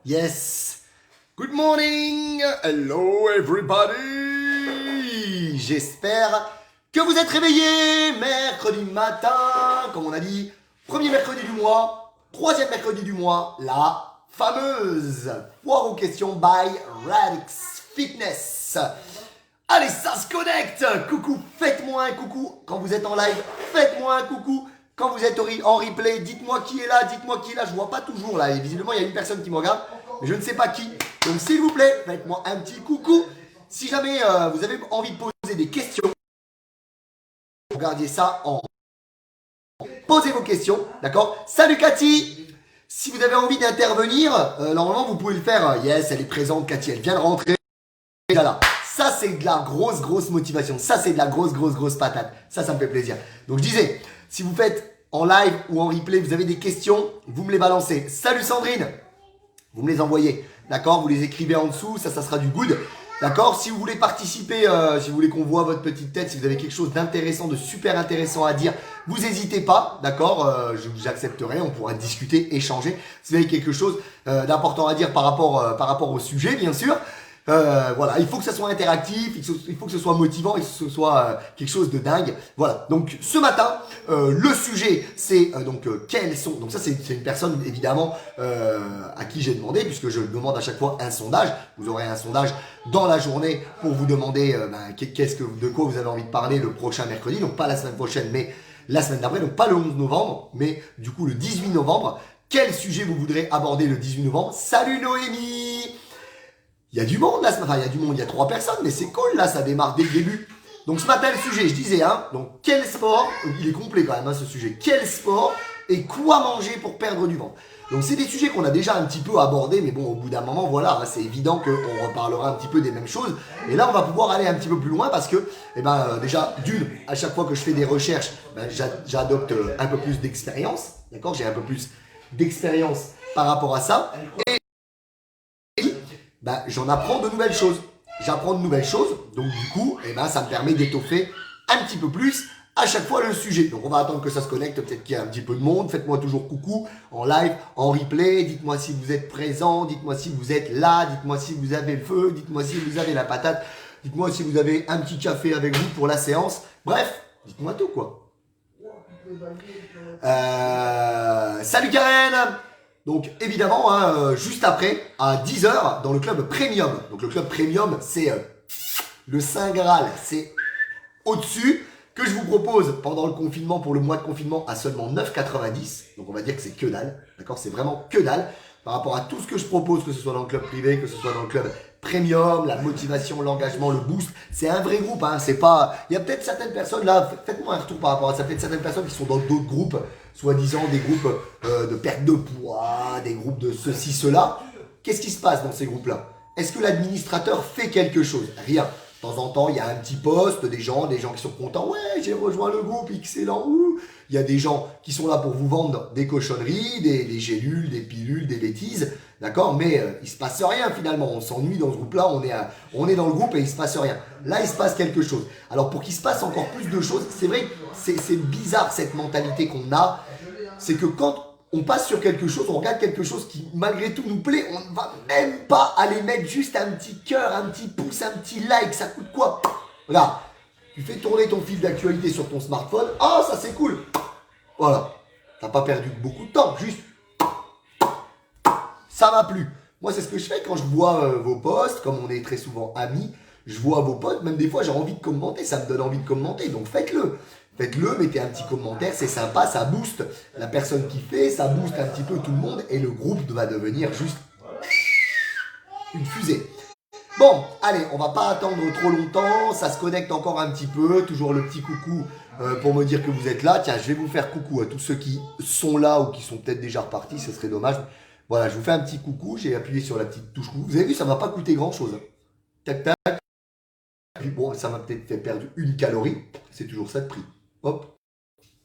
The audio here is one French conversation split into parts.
Yes. Good morning. Hello everybody. J'espère que vous êtes réveillés. Mercredi matin, comme on a dit, premier mercredi du mois, troisième mercredi du mois, la fameuse foire aux questions by Radix Fitness. Allez, ça se connecte. Coucou, faites-moi un coucou. Quand vous êtes en live, faites-moi un coucou. Quand vous êtes en replay, dites-moi qui est là, dites-moi qui est là. Je vois pas toujours là. Et visiblement, il y a une personne qui me regarde, mais je ne sais pas qui. Donc, s'il vous plaît, faites-moi un petit coucou. Si jamais vous avez envie de poser des questions, regardez ça en... Posez vos questions, d'accord? Salut Cathy. Si vous avez envie d'intervenir, normalement, vous pouvez le faire. Yes, elle est présente, Cathy. Elle vient de rentrer. Voilà. Ça, c'est de la grosse motivation. Ça, c'est de la grosse patate. Ça me fait plaisir. Donc, je disais, si vous faites en live ou en replay, vous avez des questions, vous me les balancez. Salut Sandrine. Vous me les envoyez. D'accord? Vous les écrivez en dessous. Ça sera du good. D'accord? Si vous voulez participer, si vous voulez qu'on voit votre petite tête, si vous avez quelque chose d'intéressant, de super intéressant à dire, vous n'hésitez pas. D'accord? J'accepterai. On pourra discuter, échanger. Si vous avez quelque chose d'important à dire par rapport au sujet, bien sûr. Voilà, il faut que ça soit interactif, il faut que ce soit motivant et que ce soit quelque chose de dingue. Voilà, donc ce matin, le sujet c'est quels sont... Donc ça c'est une personne évidemment à qui j'ai demandé, puisque je demande à chaque fois un sondage. Vous aurez un sondage dans la journée pour vous demander de quoi vous avez envie de parler le prochain mercredi. Donc pas la semaine prochaine, mais la semaine d'après. Donc pas le 11 novembre, mais du coup le 18 novembre. Quel sujet vous voudrez aborder le 18 novembre? Salut Noémie! Il y a du monde là, enfin il y a du monde, il y a 3 personnes, mais c'est cool là, ça démarre dès le début. Donc ce matin le sujet, je disais, donc quel sport, il est complet quand même ce sujet, quel sport et quoi manger pour perdre du ventre. Donc c'est des sujets qu'on a déjà un petit peu abordés, mais bon au bout d'un moment voilà, c'est évident qu'on reparlera un petit peu des mêmes choses. Et là on va pouvoir aller un petit peu plus loin parce que, déjà d'une, à chaque fois que je fais des recherches, j'adopte un peu plus d'expérience, d'accord, j'ai un peu plus d'expérience par rapport à ça. J'en apprends de nouvelles choses. J'apprends de nouvelles choses, donc du coup, ça me permet d'étoffer un petit peu plus à chaque fois le sujet. Donc on va attendre que ça se connecte, peut-être qu'il y a un petit peu de monde. Faites-moi toujours coucou en live, en replay. Dites-moi si vous êtes présent, dites-moi si vous êtes là, dites-moi si vous avez le feu, dites-moi si vous avez la patate, dites-moi si vous avez un petit café avec vous pour la séance. Bref, dites-moi tout quoi. Salut Karen! Donc évidemment, juste après, à 10h, dans le club Premium. Donc le club Premium, c'est le Saint Graal, c'est au-dessus, que je vous propose pendant le confinement, pour le mois de confinement, à seulement 9,90. Donc on va dire que c'est que dalle, d'accord? C'est vraiment que dalle par rapport à tout ce que je propose, que ce soit dans le club privé, que ce soit dans le club Premium, la motivation, l'engagement, le boost. C'est un vrai groupe, c'est pas... Il y a peut-être certaines personnes, là, faites-moi un retour par rapport à ça, peut-être certaines personnes qui sont dans d'autres groupes, soi-disant des groupes de perte de poids, des groupes de ceci, cela. Qu'est-ce qui se passe dans ces groupes-là? Est-ce que l'administrateur fait quelque chose? Rien. De temps en temps, il y a un petit post, des gens qui sont contents. Ouais, j'ai rejoint le groupe, excellent. Ouh. Il y a des gens qui sont là pour vous vendre des cochonneries, des gélules, des pilules, des bêtises. D'accord? Mais il se passe rien finalement. On s'ennuie dans ce groupe-là. On est dans le groupe et il se passe rien. Là, il se passe quelque chose. Alors, pour qu'il se passe encore plus de choses, c'est vrai que c'est bizarre cette mentalité qu'on a. C'est que quand on passe sur quelque chose, on regarde quelque chose qui malgré tout nous plaît, on ne va même pas aller mettre juste un petit cœur, un petit pouce, un petit like, ça coûte quoi? Regarde, tu fais tourner ton fil d'actualité sur ton smartphone, oh ça c'est cool. Voilà, t'as pas perdu beaucoup de temps, juste ça m'a plu. Moi c'est ce que je fais quand je vois vos posts, comme on est très souvent amis, je vois vos posts, même des fois j'ai envie de commenter, ça me donne envie de commenter, donc faites-le. Faites-le, mettez un petit commentaire, c'est sympa, ça booste la personne qui fait, ça booste un petit peu tout le monde et le groupe va devenir juste une fusée. Bon, allez, on va pas attendre trop longtemps, ça se connecte encore un petit peu, toujours le petit coucou pour me dire que vous êtes là. Tiens, je vais vous faire coucou à tous ceux qui sont là ou qui sont peut-être déjà repartis, ce serait dommage. Voilà, je vous fais un petit coucou, j'ai appuyé sur la petite touche coucou. Vous avez vu, ça m'a pas coûté grand-chose. Tac, tac. Puis bon, ça m'a peut-être fait perdre 1 calorie, c'est toujours ça de prix. Hop.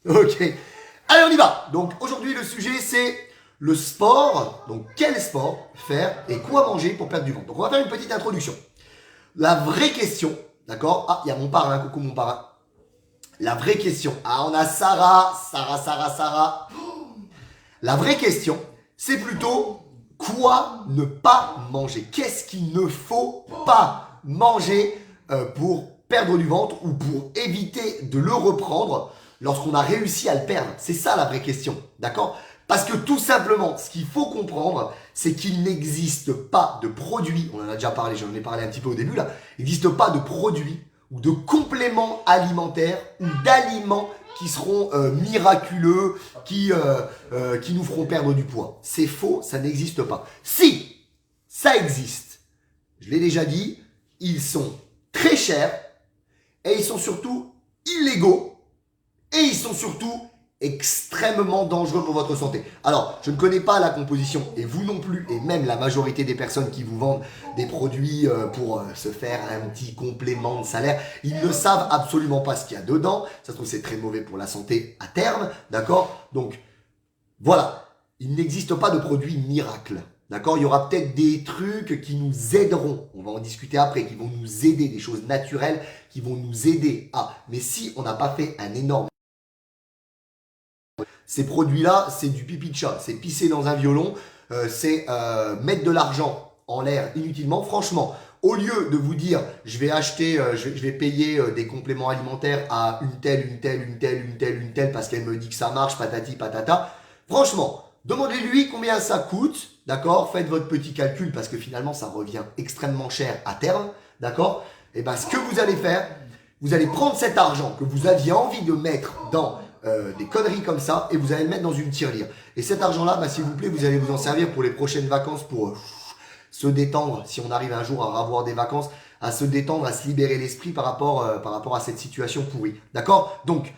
Ok. Allez, on y va. Donc aujourd'hui, le sujet, c'est le sport. Donc quel sport faire et quoi manger pour perdre du ventre. Donc on va faire une petite introduction. La vraie question, d'accord? Ah, il y a mon parrain. Coucou mon parrain. La vraie question. Ah, on a Sarah. La vraie question, c'est plutôt quoi ne pas manger? Qu'est-ce qu'il ne faut pas manger pour perdre du ventre ou pour éviter de le reprendre lorsqu'on a réussi à le perdre? C'est ça la vraie question, d'accord? Parce que tout simplement, ce qu'il faut comprendre, c'est qu'il n'existe pas de produit, on en a déjà parlé, j'en ai parlé un petit peu au début là, il n'existe pas de produit ou de compléments alimentaires ou d'aliments qui seront miraculeux, qui nous feront perdre du poids. C'est faux, ça n'existe pas. Si ça existe, je l'ai déjà dit, ils sont très chers et ils sont surtout illégaux et ils sont surtout extrêmement dangereux pour votre santé. Alors, je ne connais pas la composition, et vous non plus, et même la majorité des personnes qui vous vendent des produits pour se faire un petit complément de salaire, ils ne savent absolument pas ce qu'il y a dedans. Ça se trouve, c'est très mauvais pour la santé à terme, d'accord? Donc, voilà, il n'existe pas de produit miracle. D'accord? Il y aura peut-être des trucs qui nous aideront, on va en discuter après, qui vont nous aider, des choses naturelles qui vont nous aider à. Mais si on n'a pas fait un énorme... Ces produits-là, c'est du pipi de chat, c'est pisser dans un violon, c'est mettre de l'argent en l'air inutilement. Franchement, au lieu de vous dire, je vais acheter, je vais payer des compléments alimentaires à une telle, parce qu'elle me dit que ça marche, patati patata. Franchement, demandez-lui combien ça coûte, d'accord? Faites votre petit calcul parce que finalement, ça revient extrêmement cher à terme, d'accord? Et bien, ce que vous allez faire, vous allez prendre cet argent que vous aviez envie de mettre dans des conneries comme ça et vous allez le mettre dans une tirelire. Et cet argent-là, bah, s'il vous plaît, vous allez vous en servir pour les prochaines vacances pour se détendre, si on arrive un jour à avoir des vacances, à se détendre, à se libérer l'esprit par rapport à cette situation pourrie. D'accord? Donc,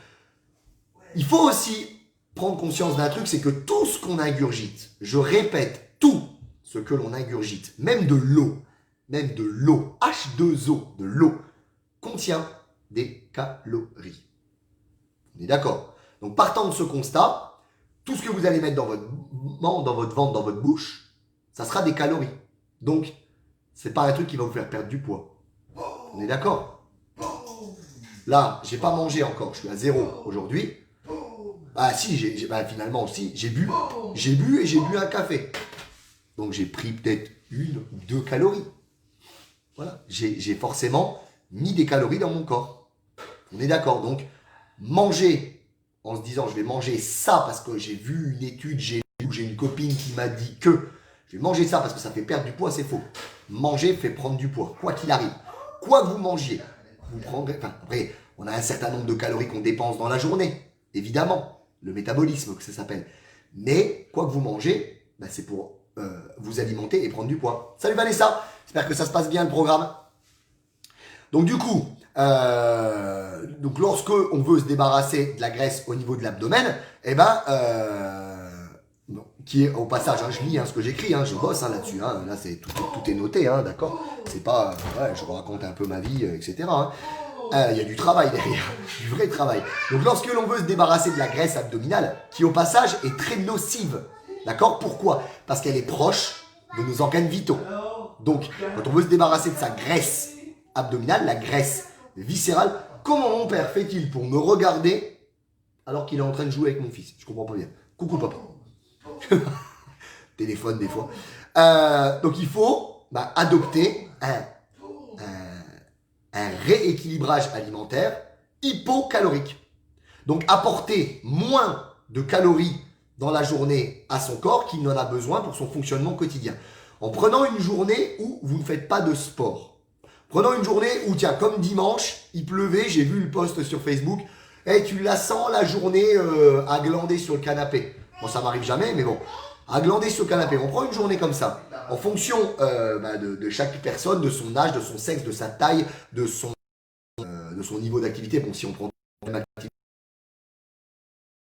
il faut aussi prendre conscience d'un truc, c'est que tout ce qu'on ingurgite, je répète, tout ce que l'on ingurgite, même de l'eau, H2O, de l'eau, contient des calories. On est d'accord? Donc, partant de ce constat, tout ce que vous allez mettre dans votre ventre, dans votre bouche, ça sera des calories. Donc, c'est pas un truc qui va vous faire perdre du poids. On est d'accord? Là, j'ai pas mangé encore, je suis à 0 aujourd'hui. Ah si, finalement aussi, j'ai bu et j'ai bu un café. Donc, j'ai pris peut-être 1 ou 2 calories. Voilà, j'ai forcément mis des calories dans mon corps. On est d'accord? Donc, manger en se disant je vais manger ça parce que j'ai vu une étude, j'ai une copine qui m'a dit que je vais manger ça parce que ça fait perdre du poids, c'est faux. Manger fait prendre du poids, quoi qu'il arrive. Quoi que vous mangiez, vous prendrez... Enfin, après, on a un certain nombre de calories qu'on dépense dans la journée, évidemment. Le métabolisme, que ça s'appelle. Mais, quoi que vous mangez, bah, c'est pour vous alimenter et prendre du poids. Salut Vanessa, j'espère que ça se passe bien le programme. Donc du coup, lorsque on veut se débarrasser de la graisse au niveau de l'abdomen, eh ben, qui est au passage, hein, je lis ce que j'écris, je bosse là-dessus, là c'est tout est noté, d'accord. C'est pas, je vous raconte un peu ma vie, etc. Il y a du travail derrière, du vrai travail. Donc lorsque l'on veut se débarrasser de la graisse abdominale, qui au passage est très nocive, d'accord. Pourquoi? Parce qu'elle est proche de nos organes vitaux. Donc quand on veut se débarrasser de sa graisse abdominale, la graisse viscérale, comment mon père fait-il pour me regarder alors qu'il est en train de jouer avec mon fils? Je comprends pas bien. Coucou papa. Téléphone des fois. Donc il faut adopter un rééquilibrage alimentaire hypocalorique. Donc apporter moins de calories dans la journée à son corps qu'il n'en a besoin pour son fonctionnement quotidien. En prenant une journée où vous ne faites pas de sport. Prenons une journée où, tiens, comme dimanche, il pleuvait, j'ai vu le post sur Facebook, et tu la sens la journée à glander sur le canapé. Bon, ça m'arrive jamais, mais bon, à glander sur le canapé. On prend une journée comme ça, en fonction de chaque personne, de son âge, de son sexe, de sa taille, de son niveau d'activité. Bon, si on prend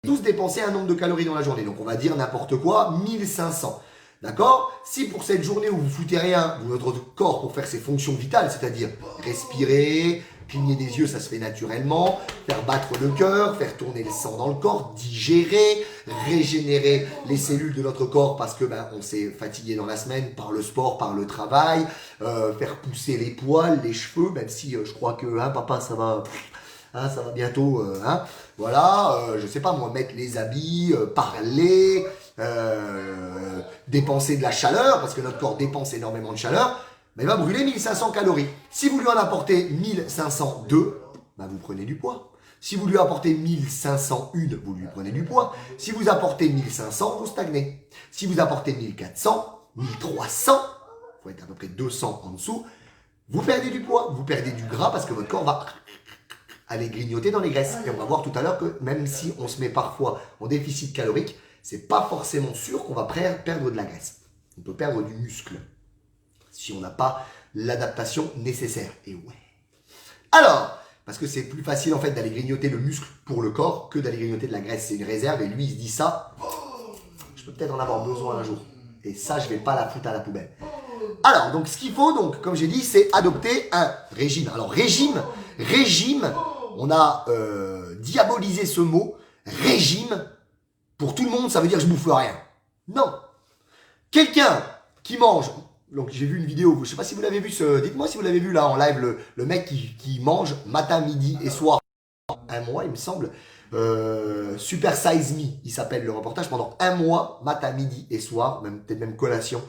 tous dépenser un nombre de calories dans la journée, donc on va dire n'importe quoi, 1500. D'accord? Si pour cette journée où vous foutez rien, votre corps pour faire ses fonctions vitales, c'est-à-dire respirer, cligner des yeux, ça se fait naturellement, faire battre le cœur, faire tourner le sang dans le corps, digérer, régénérer les cellules de notre corps parce que on s'est fatigué dans la semaine par le sport, par le travail, faire pousser les poils, les cheveux, même si je crois que papa ça va bientôt, voilà, je sais pas moi, mettre les habits, parler, dépenser de la chaleur, parce que notre corps dépense énormément de chaleur, il va brûler 1500 calories. Si vous lui en apportez 1502, vous prenez du poids. Si vous lui apportez 1501, vous lui prenez du poids. Si vous apportez 1500, vous stagnez. Si vous apportez 1400, 1300, il faut être à peu près 200 en dessous, vous perdez du poids, vous perdez du gras parce que votre corps va aller grignoter dans les graisses. Et on va voir tout à l'heure que même si on se met parfois en déficit calorique, c'est pas forcément sûr qu'on va perdre de la graisse. On peut perdre du muscle si on n'a pas l'adaptation nécessaire. Et ouais. Alors, parce que c'est plus facile en fait d'aller grignoter le muscle pour le corps que d'aller grignoter de la graisse. C'est une réserve et lui il se dit ça, je peux peut-être en avoir besoin un jour. Et ça, je vais pas la foutre à la poubelle. Alors, donc ce qu'il faut, donc, comme j'ai dit, c'est adopter un régime. Alors, régime, on a diabolisé ce mot. Régime, pour tout le monde, ça veut dire que je bouffe rien. Non. Quelqu'un qui mange... Donc j'ai vu une vidéo, je ne sais pas si vous l'avez vu, dites-moi si vous l'avez vu là en live, le mec qui mange matin, midi et soir, un mois il me semble, Super Size Me, il s'appelle le reportage, pendant un mois, matin, midi et soir, peut-être même collation,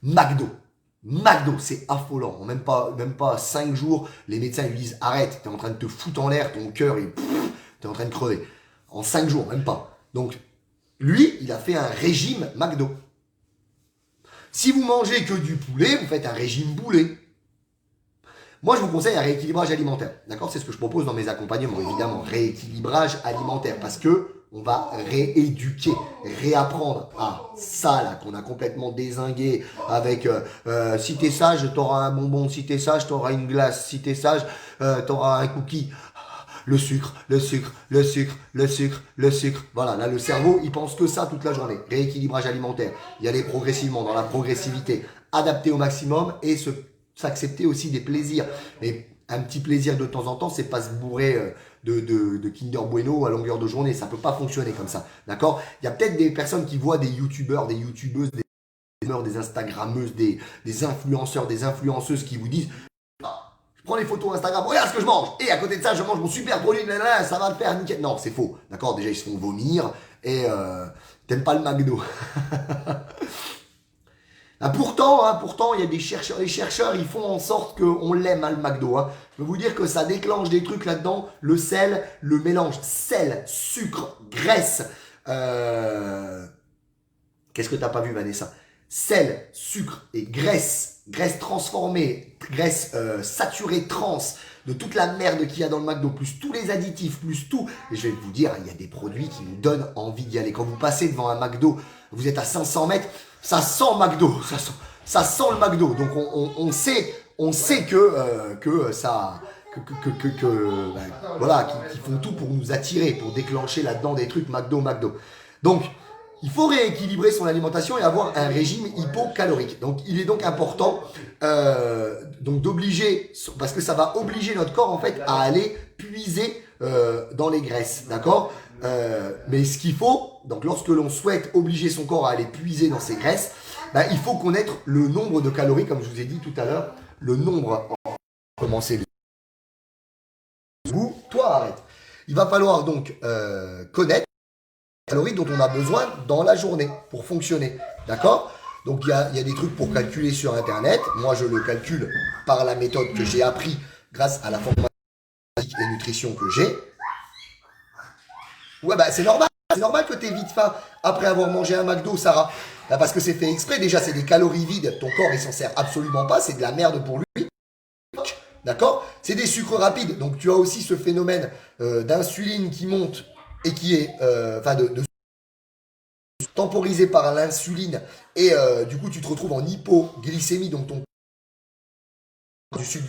McDo, c'est affolant, même pas 5 jours, les médecins lui disent arrête, t'es en train de te foutre en l'air, ton cœur t'es en train de crever, en 5 jours, même pas. Donc lui, il a fait un régime McDo. Si vous mangez que du poulet, vous faites un régime boulet. Moi, je vous conseille un rééquilibrage alimentaire. D'accord? C'est ce que je propose dans mes accompagnements, évidemment. Rééquilibrage alimentaire. Parce que on va rééduquer, réapprendre. Ah, ça là, qu'on a complètement dézingué avec si t'es sage, t'auras un bonbon. Si t'es sage, t'auras une glace. Si t'es sage, t'auras un cookie. Le sucre. Voilà, là, le cerveau, il pense que ça toute la journée. Rééquilibrage alimentaire. Y aller progressivement, dans la progressivité. Adapter au maximum et s'accepter aussi des plaisirs. Mais un petit plaisir de temps en temps, c'est pas se bourrer de Kinder Bueno à longueur de journée. Ça peut pas fonctionner comme ça. D'accord? Il y a peut-être des personnes qui voient des youtubeurs, des youtubeuses, des instagrammeuses, des influenceurs, des influenceuses qui vous disent prends les photos Instagram, regarde ce que je mange. Et à côté de ça, je mange mon super produit, ça va le faire nickel. Non, c'est faux. D'accord? Déjà, ils se font vomir. Et t'aimes pas le McDo. Pourtant, il y a des chercheurs. Les chercheurs, ils font en sorte qu'on l'aime, le McDo. Hein. Je peux vous dire que ça déclenche des trucs là-dedans. Le sel, le mélange sel, sucre, graisse. Qu'est-ce que t'as pas vu, Vanessa? Sel, sucre et graisse transformée, graisse saturée trans, de toute la merde qu'il y a dans le McDo, plus tous les additifs, plus tout. Et je vais vous dire, il y a des produits qui nous donnent envie d'y aller. Quand vous passez devant un McDo, vous êtes à 500 mètres, ça sent McDo, ça sent le McDo. Donc on sait que ça... voilà, qui font tout pour nous attirer, pour déclencher là-dedans des trucs McDo. Donc, il faut rééquilibrer son alimentation et avoir un régime hypocalorique. Donc, il est donc important d'obliger, parce que ça va obliger notre corps en fait à aller puiser dans les graisses, d'accord? Mais ce qu'il faut, donc lorsque l'on souhaite obliger son corps à aller puiser dans ses graisses, il faut connaître le nombre de calories, comme je vous ai dit tout à l'heure, le nombre. Commencer. Toi, arrête. Il va falloir donc connaître calories dont on a besoin dans la journée pour fonctionner. D'accord? Donc il y a des trucs pour calculer sur internet. Moi je le calcule par la méthode que j'ai appris grâce à la formation et nutrition que j'ai. Ouais c'est normal. C'est normal que tu aies vite faim après avoir mangé un McDo, Sarah. Parce que c'est fait exprès. Déjà c'est des calories vides. Ton corps il s'en sert absolument pas. C'est de la merde pour lui. D'accord? C'est des sucres rapides. Donc tu as aussi ce phénomène d'insuline qui monte et qui est de temporisé par l'insuline et du coup tu te retrouves en hypoglycémie, donc ton du sucre.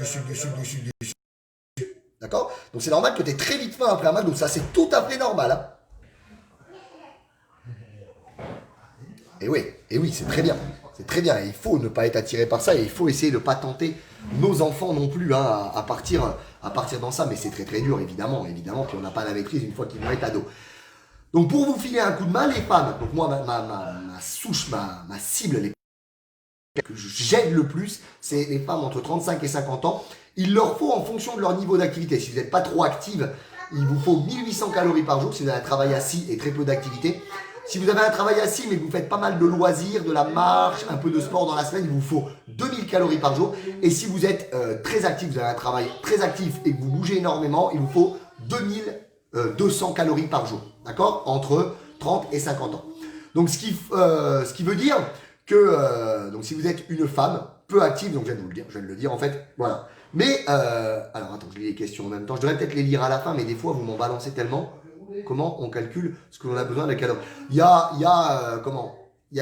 D'accord? Donc c'est normal que tu aies très vite faim après un McDo, ça c'est tout à fait normal. Hein. Et oui, c'est très bien. C'est très bien. Et il faut ne pas être attiré par ça et il faut essayer de ne pas tenter nos enfants non plus hein, à partir dans ça. Mais c'est très très dur, évidemment. Puis on n'a pas la maîtrise une fois qu'ils vont être ados. Donc pour vous filer un coup de main, les femmes, donc moi ma cible, les que j'aide le plus, c'est les femmes entre 35 et 50 ans. Il leur faut en fonction de leur niveau d'activité. Si vous n'êtes pas trop active, il vous faut 1800 calories par jour si vous avez un travail assis et très peu d'activité. Si vous avez un travail assis, mais que vous faites pas mal de loisirs, de la marche, un peu de sport dans la semaine, il vous faut 2000 calories par jour. Et si vous êtes très actif, vous avez un travail très actif et que vous bougez énormément, il vous faut 2200 calories par jour. D'accord? Entre 30 et 50 ans. Donc, ce qui veut dire que donc si vous êtes une femme peu active, donc je viens de vous le dire, je viens de le dire en fait, voilà. Mais, alors attends, je lis les questions en même temps. Je devrais peut-être les lire à la fin, mais des fois, vous m'en balancez tellement. Comment on calcule ce que l'on a besoin de calories? Il y a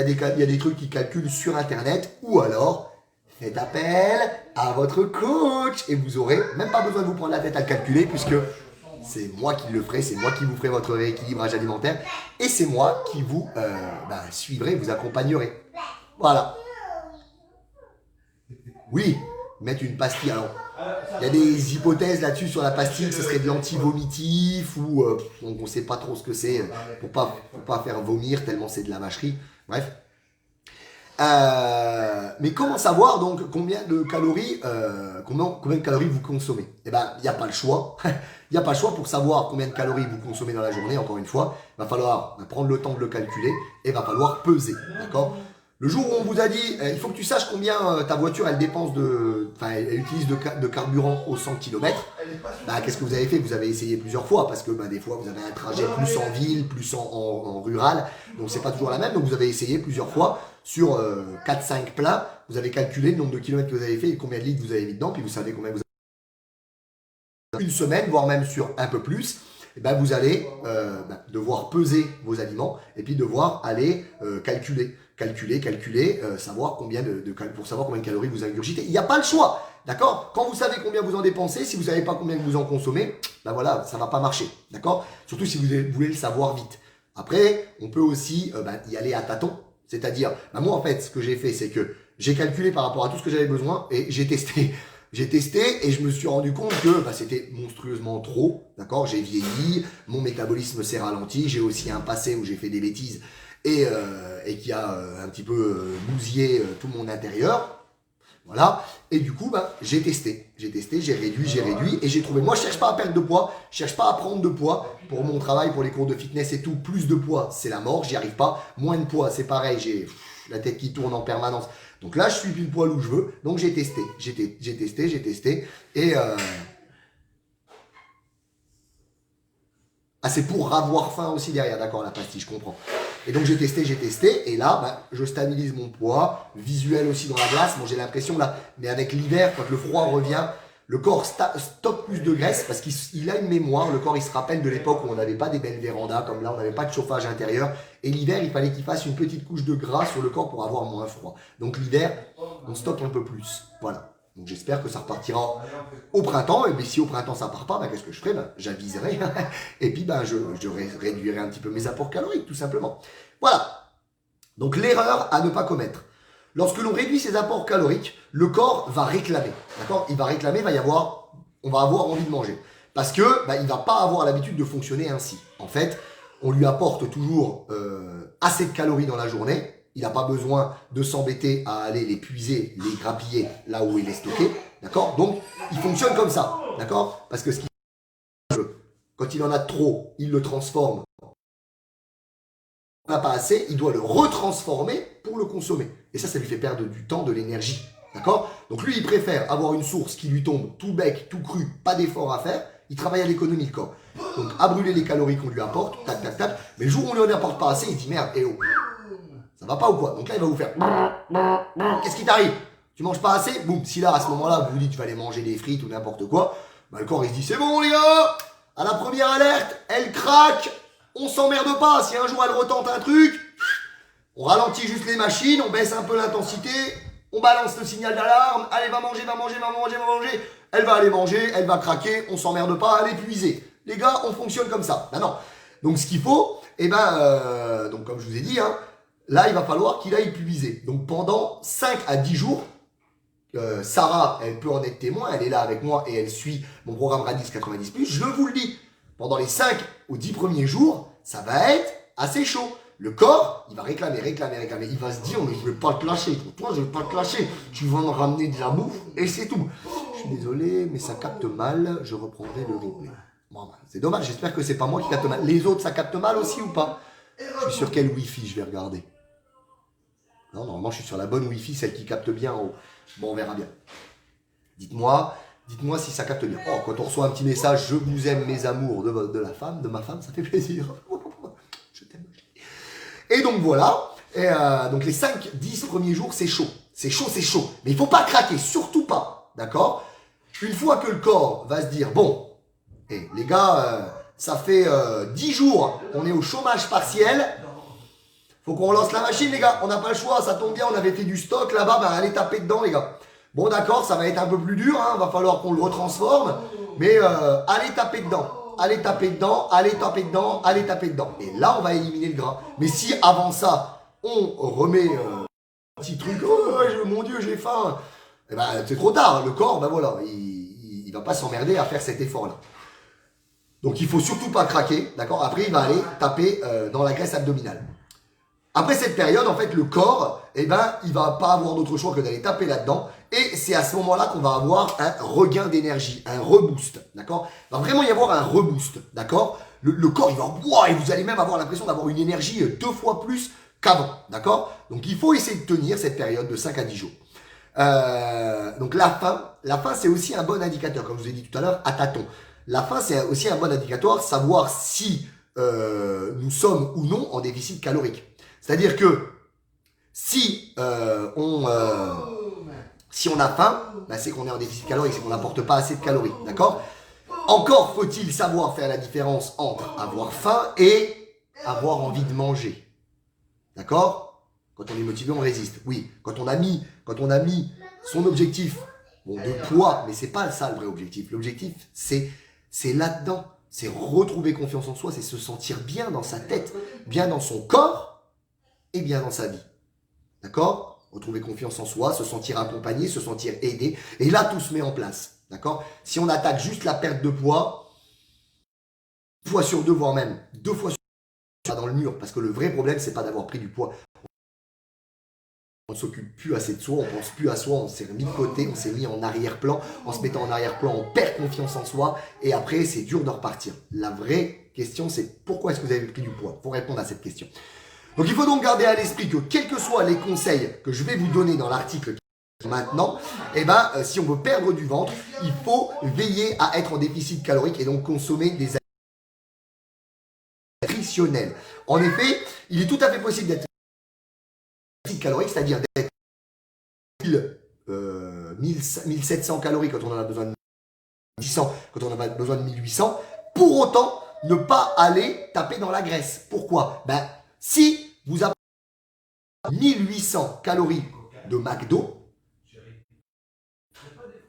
des trucs qui calculent sur Internet, ou alors, faites appel à votre coach et vous aurez même pas besoin de vous prendre la tête à le calculer puisque c'est moi qui le ferai, c'est moi qui vous ferai votre rééquilibrage alimentaire et c'est moi qui vous suivrai, vous accompagnerai. Voilà. Oui, mettre une pastille. Alors, il y a des hypothèses là-dessus sur la pastille, que ce serait de l'anti-vomitif ou on ne sait pas trop ce que c'est pour pas faire vomir tellement c'est de la vacherie. Bref. Mais comment savoir donc combien de calories vous consommez? Eh ben, il n'y a pas le choix. Il n'y a pas le choix pour savoir combien de calories vous consommez dans la journée. Encore une fois, il va falloir prendre le temps de le calculer et il va falloir peser. D'accord? Le jour où on vous a dit, il faut que tu saches combien ta voiture elle dépense elle utilise de carburant au 100 km, qu'est-ce que vous avez fait? Vous avez essayé plusieurs fois parce que des fois vous avez un trajet plus en ville, plus en rural, donc c'est pas toujours la même. Donc vous avez essayé plusieurs fois sur 4-5 plats, vous avez calculé le nombre de kilomètres que vous avez fait et combien de litres vous avez mis dedans, puis vous savez combien vous avez une semaine, voire même sur un peu plus. Vous allez devoir peser vos aliments et puis devoir aller calculer, savoir pour savoir combien de calories vous ingurgitez. Il n'y a pas le choix, d'accord? Quand vous savez combien vous en dépensez, si vous ne savez pas combien vous en consommez, ça ne va pas marcher, d'accord? Surtout si vous voulez le savoir vite. Après, on peut aussi y aller à tâtons, c'est-à-dire, moi en fait, ce que j'ai fait, c'est que j'ai calculé par rapport à tout ce que j'avais besoin et j'ai testé. J'ai testé et je me suis rendu compte que c'était monstrueusement trop, d'accord? J'ai vieilli, mon métabolisme s'est ralenti, j'ai aussi un passé où j'ai fait des bêtises et qui a un petit peu bousillé tout mon intérieur, voilà. Et du coup, j'ai testé, j'ai réduit et j'ai trouvé. Moi, je cherche pas à perdre de poids, je cherche pas à prendre de poids pour mon travail, pour les cours de fitness et tout. Plus de poids, c'est la mort, j'y arrive pas. Moins de poids, c'est pareil, j'ai la tête qui tourne en permanence. Donc là, je suis pile poil où je veux. Donc j'ai testé. Et c'est pour avoir faim aussi derrière, d'accord, la pastille, je comprends. Et donc j'ai testé. Et là, je stabilise mon poids. Visuel aussi dans la glace. Bon, j'ai l'impression là, mais avec l'hiver, quand le froid revient, le corps stocke plus de graisse parce qu'il a une mémoire. Le corps, il se rappelle de l'époque où on n'avait pas des belles vérandas comme là, on n'avait pas de chauffage intérieur. Et l'hiver, il fallait qu'il fasse une petite couche de gras sur le corps pour avoir moins froid. Donc l'hiver, on stocke un peu plus. Voilà. Donc j'espère que ça repartira au printemps. Et bien si au printemps ça part pas, qu'est-ce que je ferai? J'aviserai. Et puis je réduirai un petit peu mes apports caloriques, tout simplement. Voilà. Donc l'erreur à ne pas commettre. Lorsque l'on réduit ses apports caloriques, le corps va réclamer. D'accord? Il va réclamer, on va avoir envie de manger. Parce que il va pas avoir l'habitude de fonctionner ainsi. En fait, on lui apporte toujours assez de calories dans la journée. Il n'a pas besoin de s'embêter à aller les puiser, les grappiller là où il est stocké. D'accord? Donc, il fonctionne comme ça. D'accord? Parce que quand il en a trop, il le transforme. On n'a pas assez, il doit le retransformer pour le consommer. Et ça lui fait perdre du temps, de l'énergie. D'accord? Donc lui, il préfère avoir une source qui lui tombe tout bec, tout cru, pas d'effort à faire. Il travaille à l'économie, le corps. Donc à brûler les calories qu'on lui apporte, tac, tac, tac. Mais le jour où on ne lui en apporte pas assez, il dit merde, ça va pas ou quoi? Donc là, il va vous faire qu'est-ce qui t'arrive? Tu manges pas assez? Boum. Si là, à ce moment-là, vous vous dites tu vas aller manger des frites ou n'importe quoi, le corps il se dit c'est bon les gars, à la première alerte, elle craque. On s'emmerde pas, si un jour elle retente un truc, on ralentit juste les machines, on baisse un peu l'intensité, on balance le signal d'alarme, allez va manger, elle va aller manger, elle va craquer, on s'emmerde pas, elle est épuisée. Les gars, on fonctionne comme ça. Non. Donc ce qu'il faut, donc comme je vous ai dit, là il va falloir qu'il aille puiser. Donc pendant 5 à 10 jours, Sarah, elle peut en être témoin, elle est là avec moi et elle suit mon programme Radix 90+, je vous le dis. Pendant les 5 aux 10 premiers jours, ça va être assez chaud. Le corps, il va réclamer. Il va se dire, mais je ne vais pas te lâcher. Pour toi, je ne vais pas te lâcher. Tu vas me ramener de la bouffe et c'est tout. Je suis désolé, mais ça capte mal. Je reprendrai le replay. Bon, c'est dommage, j'espère que c'est pas moi qui capte mal. Les autres, ça capte mal aussi ou pas? Je suis sur quel Wi-Fi? Je vais regarder. Non, normalement, je suis sur la bonne Wi-Fi, celle qui capte bien en haut. Bon, on verra bien. Dites-moi si ça capte bien. Oh, quand on reçoit un petit message, je vous aime, mes amours, de ma femme, ça fait plaisir. Je t'aime. Et donc voilà. Et donc les 5-10 premiers jours, c'est chaud. C'est chaud, c'est chaud. Mais il ne faut pas craquer, surtout pas. D'accord? Une fois que le corps va se dire, bon, les gars, ça fait 10 jours, on est au chômage partiel. Faut qu'on relance la machine, les gars. On n'a pas le choix, ça tombe bien, on avait fait du stock là-bas, ben allez taper dedans, les gars. Bon, d'accord, ça va être un peu plus dur, hein, va falloir qu'on le retransforme, mais allez taper dedans. Allez taper dedans, allez taper dedans, allez taper dedans. Et là, on va éliminer le gras. Mais si avant ça, on remet un petit truc, oh mon Dieu, j'ai faim, eh ben, c'est trop tard. Le corps, ben voilà, il va pas s'emmerder à faire cet effort-là. Donc, il faut surtout pas craquer, d'accord? Après, il va aller taper dans la graisse abdominale. Après cette période, en fait, le corps, eh ben, il va pas avoir d'autre choix que d'aller taper là-dedans. Et c'est à ce moment-là qu'on va avoir un regain d'énergie, un reboost, d'accord? Il va vraiment y avoir un reboost, d'accord? Le corps, il va, wow, et vous allez même avoir l'impression d'avoir une énergie 2 fois plus qu'avant, d'accord? Donc, il faut essayer de tenir cette période de 5 à 10 jours. Donc, la faim, c'est aussi un bon indicateur, comme je vous ai dit tout à l'heure, à tâtons. La faim, c'est aussi un bon indicateur, savoir si nous sommes ou non en déficit calorique. C'est-à-dire que si on a faim, ben c'est qu'on est en déficit calorique, c'est qu'on n'apporte pas assez de calories, d'accord? Encore faut-il savoir faire la différence entre avoir faim et avoir envie de manger, d'accord? Quand on est motivé, on résiste. Oui, quand on a mis son objectif, bon, de poids, mais c'est pas ça le vrai objectif. L'objectif, c'est là-dedans, c'est retrouver confiance en soi, c'est se sentir bien dans sa tête, bien dans son corps et bien dans sa vie. D'accord? Retrouver confiance en soi, se sentir accompagné, se sentir aidé. Et là, tout se met en place. D'accord? Si on attaque juste la perte de poids, 1 fois sur 2, voire même 2 fois sur 2, dans le mur. Parce que le vrai problème, c'est pas d'avoir pris du poids. On ne s'occupe plus assez de soi, on pense plus à soi, on s'est mis de côté, on s'est mis en arrière-plan. En se mettant en arrière-plan, on perd confiance en soi. Et après, c'est dur de repartir. La vraie question, c'est pourquoi est-ce que vous avez pris du poids? Pour répondre à cette question. Donc il faut donc garder à l'esprit que quels que soient les conseils que je vais vous donner dans l'article maintenant, eh ben, si on veut perdre du ventre, il faut veiller à être en déficit calorique et donc consommer des aliments nutritionnels. En effet, il est tout à fait possible d'être en déficit calorique, c'est-à-dire d'être 1700 calories quand on en a besoin de 1100, quand on a besoin de 1800, pour autant ne pas aller taper dans la graisse. Pourquoi? Ben, si vous avez 1800 calories de McDo,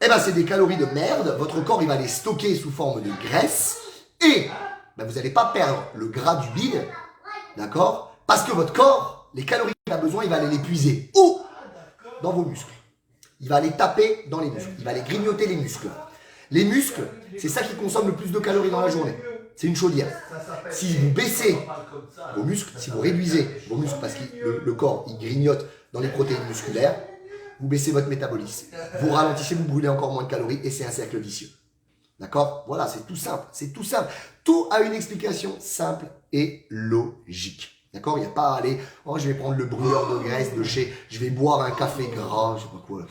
eh ben c'est des calories de merde. Votre corps, il va les stocker sous forme de graisse. Et ben, vous n'allez pas perdre le gras du bide, d'accord? Parce que votre corps, les calories qu'il a besoin, il va aller les puiser. Où? Dans vos muscles. Il va aller taper dans les muscles. Il va aller grignoter les muscles. Les muscles, c'est ça qui consomme le plus de calories dans la journée. C'est une chaudière. Si vous baissez vos muscles, si vous réduisez vos muscles parce que le corps il grignote dans les protéines musculaires, vous baissez votre métabolisme. Vous ralentissez, vous brûlez encore moins de calories et c'est un cercle vicieux. D'accord? Voilà, c'est tout simple. C'est tout simple. Tout a une explication simple et logique. D'accord? Il n'y a pas à aller, oh, je vais prendre le brûleur de graisse de chez, je vais boire un café gras, je sais pas quoi.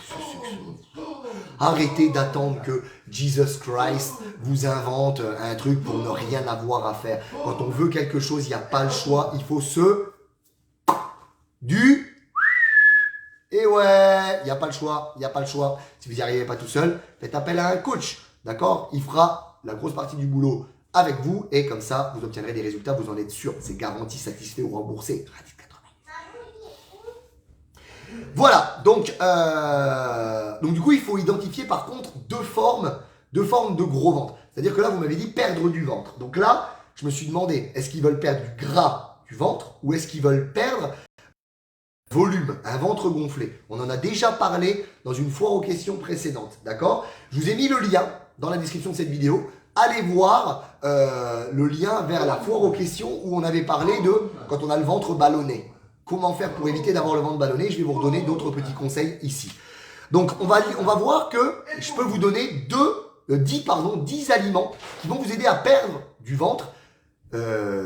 Arrêtez d'attendre que Jesus Christ vous invente un truc pour ne rien avoir à faire. Quand on veut quelque chose, il n'y a pas le choix. Il faut Et ouais, il n'y a pas le choix. Il n'y a pas le choix. Si vous n'y arrivez pas tout seul, faites appel à un coach. D'accord? Il fera la grosse partie du boulot avec vous et comme ça, vous obtiendrez des résultats, vous en êtes sûr. C'est garanti, satisfait ou remboursé. Voilà, donc du coup, il faut identifier par contre deux formes de gros ventre. C'est-à-dire que là, vous m'avez dit perdre du ventre. Donc là, je me suis demandé, est-ce qu'ils veulent perdre du gras du ventre ou est-ce qu'ils veulent perdre volume, un ventre gonflé? On en a déjà parlé dans une foire aux questions précédente, d'accord? Je vous ai mis le lien dans la description de cette vidéo. Allez voir le lien vers la foire aux questions où on avait parlé de quand on a le ventre ballonné. Comment faire pour éviter d'avoir le ventre ballonné? Je vais vous redonner d'autres petits conseils ici. Donc, on va voir que je peux vous donner 10 aliments qui vont vous aider à perdre du ventre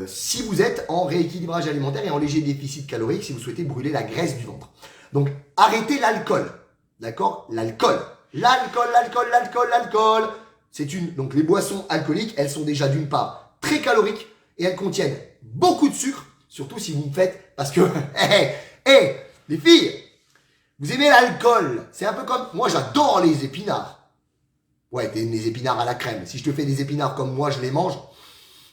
si vous êtes en rééquilibrage alimentaire et en léger déficit calorique, si vous souhaitez brûler la graisse du ventre. Donc, arrêtez l'alcool. D'accord? L'alcool. L'alcool. Donc, les boissons alcooliques, elles sont déjà d'une part très caloriques et elles contiennent beaucoup de sucre, surtout si vous me faites, parce que, les filles, vous aimez l'alcool. C'est un peu comme, moi j'adore les épinards. Ouais, t'aimes les épinards à la crème. Si je te fais des épinards comme moi, je les mange,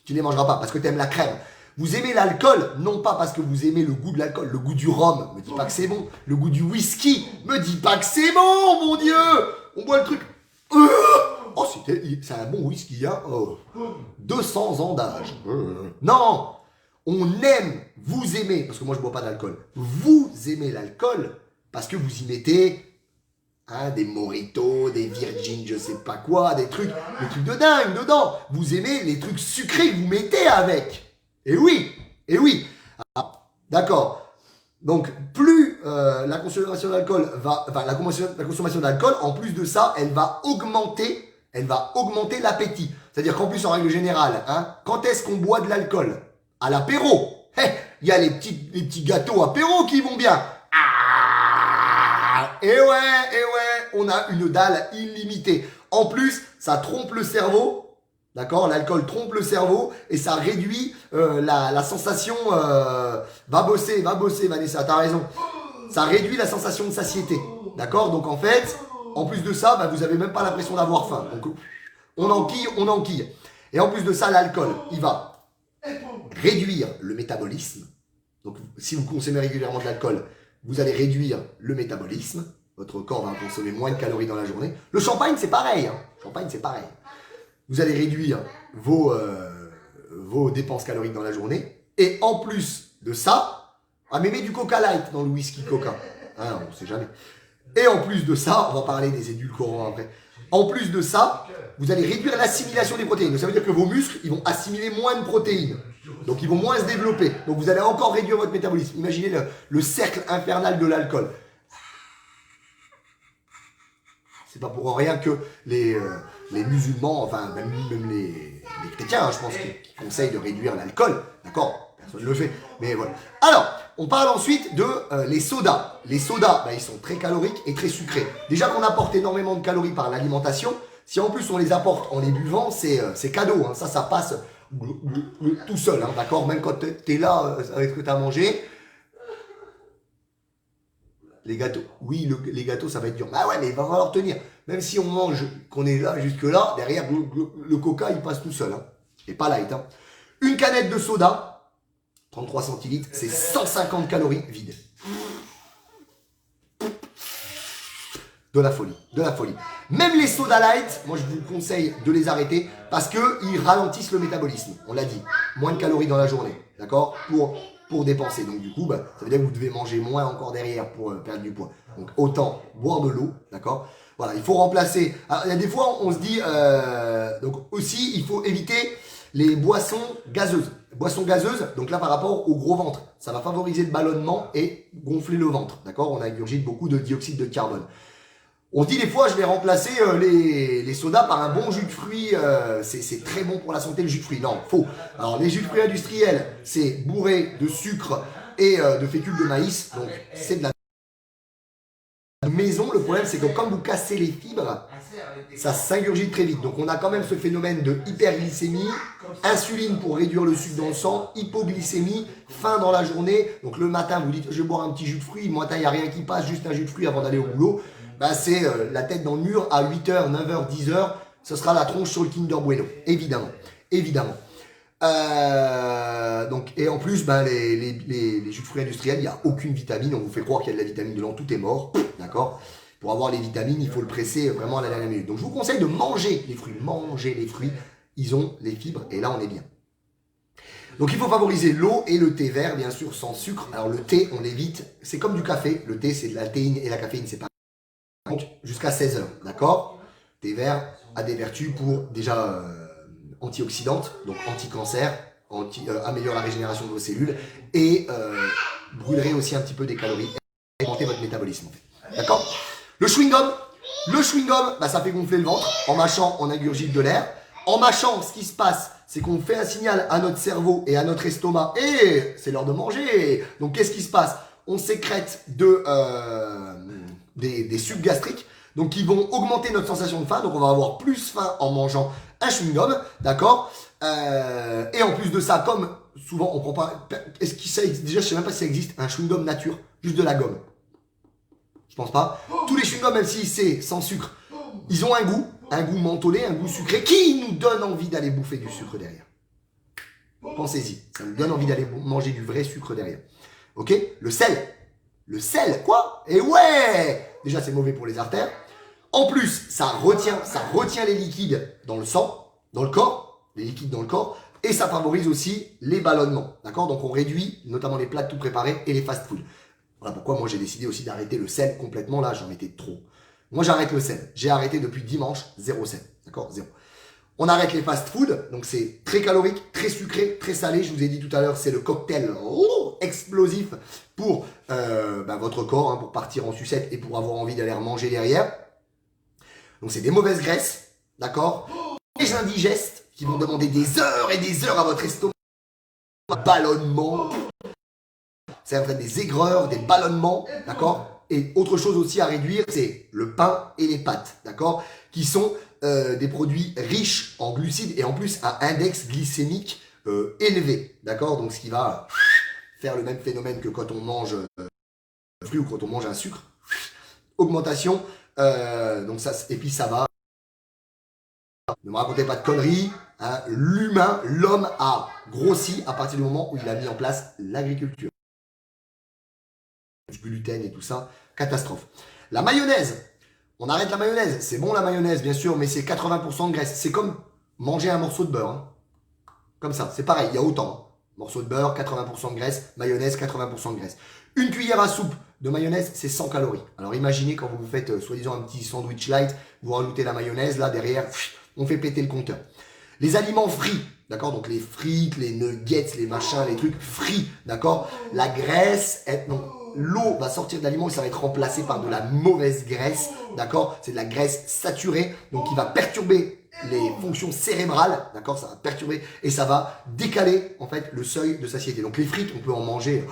tu les mangeras pas parce que t'aimes la crème. Vous aimez l'alcool, non pas parce que vous aimez le goût de l'alcool, le goût du rhum, me dis pas que c'est bon. Le goût du whisky, me dis pas que c'est bon, mon Dieu. On boit le truc. Oh, c'est un bon whisky, hein. Oh. 200 ans d'âge. Non, on aime, vous aimez, parce que moi je bois pas d'alcool. Vous aimez l'alcool parce que vous y mettez des mojitos, des virgin, je sais pas quoi, des trucs de dingue dedans. Vous aimez les trucs sucrés que vous mettez avec. Et oui. Ah, d'accord. Donc, plus la consommation d'alcool la consommation d'alcool, en plus de ça, elle va augmenter l'appétit. C'est-à-dire qu'en plus, en règle générale, quand est-ce qu'on boit de l'alcool? À l'apéro. Il y a les petits gâteaux apéro qui vont bien. Et ouais, on a une dalle illimitée. En plus, ça trompe le cerveau. D'accord? L'alcool trompe le cerveau et ça réduit la sensation. Va bosser, Vanessa, t'as raison. Ça réduit la sensation de satiété. D'accord? Donc en fait, en plus de ça, vous avez même pas l'impression d'avoir faim. Donc on enquille. Et en plus de ça, l'alcool, il va réduire le métabolisme. Donc si vous consommez régulièrement de l'alcool, vous allez réduire le métabolisme. Votre corps va consommer moins de calories dans la journée. Le champagne, c'est pareil. Vous allez réduire vos dépenses caloriques dans la journée. Et en plus de ça, mais mets du Coca Light dans le whisky Coca. On sait jamais. Et en plus de ça, on va parler des édulcorants après. En plus de ça, vous allez réduire l'assimilation des protéines. Donc ça veut dire que vos muscles, ils vont assimiler moins de protéines. Donc ils vont moins se développer. Donc vous allez encore réduire votre métabolisme. Imaginez le cercle infernal de l'alcool. C'est pas pour rien que les musulmans, enfin même les chrétiens, je pense, qui conseillent de réduire l'alcool. D'accord? Personne ne le fait. Mais voilà. Alors, on parle ensuite de les sodas. Les sodas, ils sont très caloriques et très sucrés. Déjà qu'on apporte énormément de calories par l'alimentation, si en plus on les apporte en les buvant, c'est cadeau. Ça passe tout seul. D'accord? Même quand tu es là avec ce que tu as mangé. Les gâteaux, oui, les gâteaux, ça va être dur. Bah ouais, mais il va falloir tenir. Même si on mange, qu'on est là, jusque-là, derrière, le coca, il passe tout seul. Et pas light. Une canette de soda, 33 centilitres, c'est 150 calories vides. De la folie. Même les soda light, moi je vous conseille de les arrêter parce qu'ils ralentissent le métabolisme. On l'a dit, moins de calories dans la journée. D'accord? Pour dépenser. Donc du coup, ça veut dire que vous devez manger moins encore derrière pour perdre du poids. Donc autant boire de l'eau, d'accord? Voilà, il faut remplacer. Alors, il y a des fois, on se dit, donc aussi, il faut éviter les boissons gazeuses. Boissons gazeuses, donc là par rapport au gros ventre, ça va favoriser le ballonnement et gonfler le ventre, d'accord? On ingurgite beaucoup de dioxyde de carbone. On dit des fois, je vais remplacer les sodas par un bon jus de fruits. C'est très bon pour la santé, le jus de fruits. Non, faux. Alors, les jus de fruits industriels, c'est bourré de sucre et de fécule de maïs. Donc, c'est de la maison. Le problème, c'est que quand vous cassez les fibres, ça s'ingurgite très vite. Donc, on a quand même ce phénomène de hyperglycémie, insuline pour réduire le sucre dans le sang, hypoglycémie, faim dans la journée. Donc, le matin, vous dites, je vais boire un petit jus de fruits. Le matin, il n'y a rien qui passe, juste un jus de fruits avant d'aller au boulot. C'est la tête dans le mur à 8h, 9h, 10h. Ce sera la tronche sur le Kinder Bueno. Évidemment. Donc, et en plus, les jus de fruits industriels, il n'y a aucune vitamine. On vous fait croire qu'il y a de la vitamine dedans. Tout est mort. D'accord? Pour avoir les vitamines, il faut le presser vraiment à la dernière minute. Donc, je vous conseille de manger les fruits. Manger les fruits. Ils ont les fibres. Et là, on est bien. Donc, il faut favoriser l'eau et le thé vert, bien sûr, sans sucre. Alors, le thé, on l'évite. C'est comme du café. Le thé, c'est de la théine et la caféine, c'est pas jusqu'à 16h, d'accord? Thé vert a des vertus pour déjà antioxydantes, donc anti-cancer, améliore la régénération de vos cellules et brûlerait aussi un petit peu des calories et augmenter votre métabolisme. D'accord? Le chewing-gum, ça fait gonfler le ventre. En mâchant, on ingurgite de l'air. En mâchant, ce qui se passe, c'est qu'on fait un signal à notre cerveau et à notre estomac. Et c'est l'heure de manger. Donc, qu'est-ce qui se passe? On sécrète des sucs gastriques. Donc, qui vont augmenter notre sensation de faim. Donc, on va avoir plus faim en mangeant un chewing-gum. D'accord? Et en plus de ça, comme souvent, on prend pas... Est-ce que ça existe? Déjà, je sais même pas si ça existe un chewing-gum nature. Juste de la gomme. Je pense pas. Tous les chewing-gums, même si c'est sans sucre, ils ont un goût mentholé, un goût sucré, qui nous donne envie d'aller bouffer du sucre derrière. Pensez-y, ça nous donne envie d'aller manger du vrai sucre derrière. Ok? Le sel, quoi? Et ouais! Déjà, c'est mauvais pour les artères. En plus, ça retient les liquides dans le sang, dans le corps, les liquides dans le corps, et ça favorise aussi les ballonnements. D'accord? Donc, on réduit notamment les plats tout préparés et les fast-foods. Voilà pourquoi moi j'ai décidé aussi d'arrêter le sel complètement. Là, j'en mettais trop. Moi, j'arrête le sel. J'ai arrêté depuis dimanche, 0 sel. D'accord? 0. On arrête les fast-food. Donc, c'est très calorique, très sucré, très salé. Je vous ai dit tout à l'heure, c'est le cocktail explosif pour votre corps, hein, pour partir en sucette et pour avoir envie d'aller manger derrière. Donc, c'est des mauvaises graisses. D'accord? Des indigestes qui vont demander des heures et des heures à votre estomac. Ballonnement. C'est en fait des aigreurs, des ballonnements, d'accord? Et autre chose aussi à réduire, c'est le pain et les pâtes, d'accord? Qui sont des produits riches en glucides et en plus un index glycémique élevé, d'accord? Donc ce qui va faire le même phénomène que quand on mange un fruit ou quand on mange un sucre. Augmentation, donc ça, et puis ça va. Ne me racontez pas de conneries, hein, l'homme a grossi à partir du moment où il a mis en place l'agriculture. Du gluten et tout ça, catastrophe. La mayonnaise, on arrête la mayonnaise, c'est bon la mayonnaise bien sûr, mais c'est 80% de graisse. C'est comme manger un morceau de beurre, hein. Comme ça, c'est pareil, il y a autant. Morceau de beurre, 80% de graisse, mayonnaise, 80% de graisse. Une cuillère à soupe de mayonnaise, c'est 100 calories. Alors imaginez quand vous vous faites soi-disant un petit sandwich light, vous rajoutez la mayonnaise, là derrière, on fait péter le compteur. Les aliments frits, d'accord? Donc les frites, les nuggets, les machins, les trucs frits, d'accord? La graisse, l'eau va sortir de l'aliment et ça va être remplacé par de la mauvaise graisse, d'accord? C'est de la graisse saturée, donc qui va perturber les fonctions cérébrales, d'accord? Ça va perturber et ça va décaler en fait le seuil de satiété. Donc les frites, on peut en manger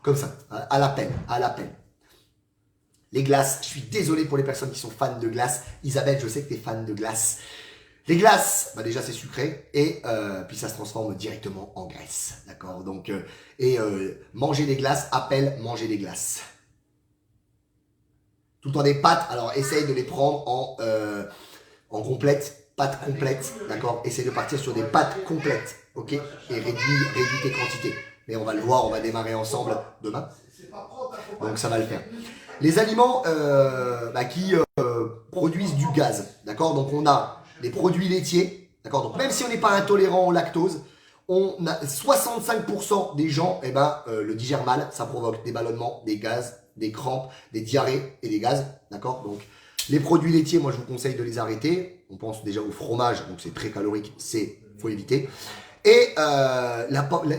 comme ça, à la peine, à la peine. Les glaces, je suis désolé pour les personnes qui sont fans de glace. Isabelle, je sais que tu es fan de glace. Les glaces, déjà c'est sucré et puis ça se transforme directement en graisse, d'accord? Donc manger des glaces appelle manger des glaces. Tout le temps des pâtes, alors essaye de les prendre en complète, pâtes complètes, d'accord? Essaye de partir sur des pâtes complètes, ok? Et réduis tes quantités. Mais on va le voir, on va démarrer ensemble demain. Donc ça va le faire. Les aliments qui produisent du gaz, d'accord? Donc on a les produits laitiers, d'accord? Donc même si on n'est pas intolérant au lactose, on a 65% des gens le digèrent mal, ça provoque des ballonnements, des gaz, des crampes, des diarrhées et des gaz, d'accord? Donc les produits laitiers, moi je vous conseille de les arrêter. On pense déjà au fromage, donc c'est très calorique, faut éviter. Et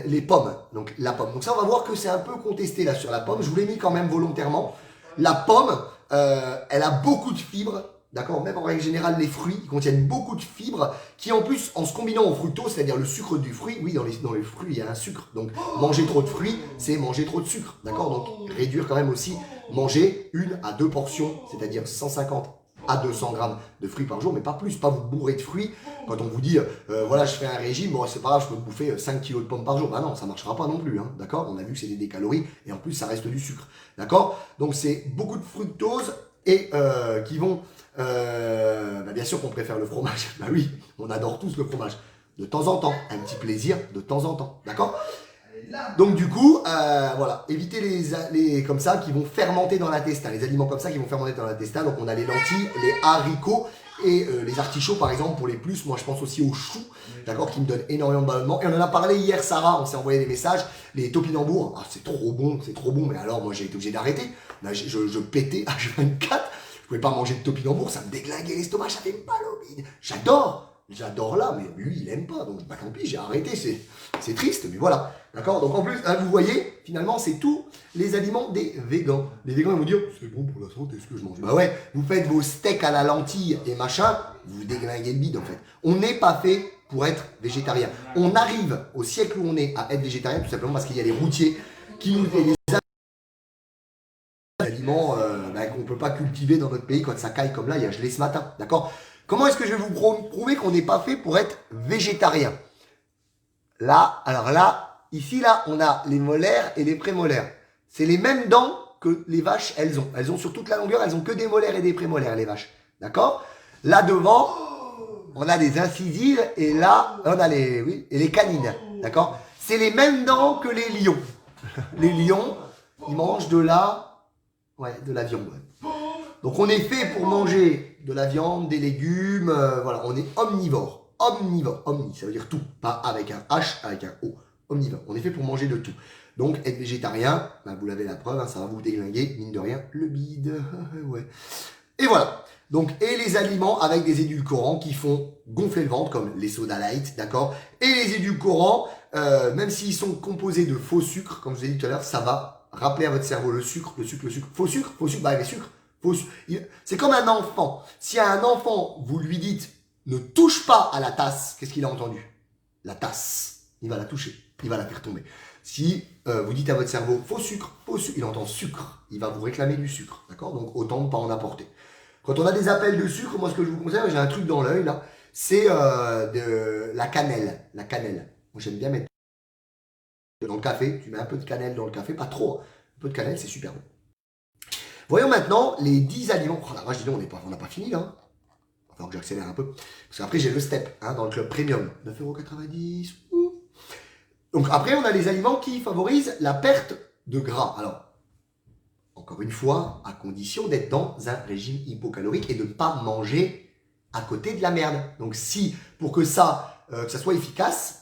les pommes, donc la pomme. Donc ça on va voir que c'est un peu contesté là sur la pomme, je vous l'ai mis quand même volontairement. La pomme, elle a beaucoup de fibres. D'accord, même en règle générale, les fruits ils contiennent beaucoup de fibres qui en plus, en se combinant au fructose, c'est-à-dire le sucre du fruit, oui, dans les fruits, il y a un sucre. Donc, manger trop de fruits, c'est manger trop de sucre. D'accord, donc réduire quand même aussi, manger 1 à 2 portions, c'est-à-dire 150 à 200 grammes de fruits par jour, mais pas plus, pas vous bourrer de fruits. Quand on vous dit, voilà, je fais un régime, bon, c'est pas grave, je peux bouffer 5 kilos de pommes par jour. Bah non, ça marchera pas non plus, hein, d'accord? On a vu que c'était des calories et en plus, ça reste du sucre, d'accord? Donc, c'est beaucoup de fructose et qui vont... bien sûr qu'on préfère le fromage. Bah oui, on adore tous le fromage. De temps en temps, un petit plaisir de temps en temps, d'accord? Donc du coup, voilà, évitez les comme ça qui vont fermenter dans l'intestin, les aliments comme ça qui vont fermenter dans l'intestin. Donc on a les lentilles, les haricots et les artichauts par exemple pour les plus. Moi je pense aussi aux choux, d'accord, qui me donnent énormément de ballonnement. Et on en a parlé hier, Sarah, on s'est envoyé des messages. Les topinambours, c'est trop bon, mais alors moi j'ai été obligé d'arrêter. Là je pétais H24. Je pouvais pas manger de topinambour, ça me déglinguait l'estomac, j'avais mal au bide. J'adore, J'adore là, mais lui, il aime pas. Donc, bah, tant pis, j'ai arrêté. C'est triste, mais voilà. D'accord? Donc, en plus, hein, vous voyez, finalement, c'est tous les aliments des végans. Les végans, ils vont dire, c'est bon pour la santé, ce que je mange. Bah ouais, vous faites vos steaks à la lentille et machin, vous déglinguez le bide, en fait. On n'est pas fait pour être végétarien. On arrive au siècle où on est à être végétarien, tout simplement parce qu'il y a les routiers qui nous et les aliments bah, qu'on ne peut pas cultiver dans notre pays quand ça caille comme là, il y a gelé ce matin. D'accord? Comment est-ce que je vais vous prouver qu'on n'est pas fait pour être végétarien? Là, alors là, ici, là, on a les molaires et les prémolaires. C'est les mêmes dents que les vaches, elles ont. Elles ont sur toute la longueur, elles ont que des molaires et des prémolaires, les vaches. D'accord? Là devant, on a des incisives et là, on a les canines. D'accord? C'est les mêmes dents que les lions. Les lions, ils mangent de la viande. Ouais. Donc on est fait pour manger de la viande, des légumes, voilà, on est omnivore. Omnivore, omni, ça veut dire tout, pas avec un H, avec un O. Omnivore, on est fait pour manger de tout. Donc être végétarien, ben, vous l'avez la preuve, hein, ça va vous déglinguer, mine de rien, le bide. Ouais. Et voilà. Donc, et les aliments avec des édulcorants qui font gonfler le ventre, comme les soda light, d'accord? Et les édulcorants, même s'ils sont composés de faux sucre, comme je vous ai dit tout à l'heure, ça va rappeler à votre cerveau le sucre, le sucre, le sucre. Faux sucre, bah les sucres. C'est comme un enfant. Si à un enfant, vous lui dites ne touche pas à la tasse, qu'est-ce qu'il a entendu? La tasse. Il va la toucher, il va la faire tomber. Si vous dites à votre cerveau faux sucre, il entend sucre, il va vous réclamer du sucre, d'accord? Donc autant ne pas en apporter. Quand on a des appels de sucre, moi ce que je vous conseille, j'ai un truc dans l'œil là, c'est de la cannelle. La cannelle. Moi j'aime bien mettre dans le café, tu mets un peu de cannelle dans le café, pas trop, un peu de cannelle, c'est super bon. Voyons maintenant les 10 aliments. Oh la vache, dis donc, on n'a pas fini là. Hein. Il va falloir que j'accélère un peu. Parce qu'après j'ai le step hein, dans le club premium. 9,90 €. Donc après on a les aliments qui favorisent la perte de gras. Alors, encore une fois, à condition d'être dans un régime hypocalorique et de ne pas manger à côté de la merde. Donc si, pour que ça soit efficace,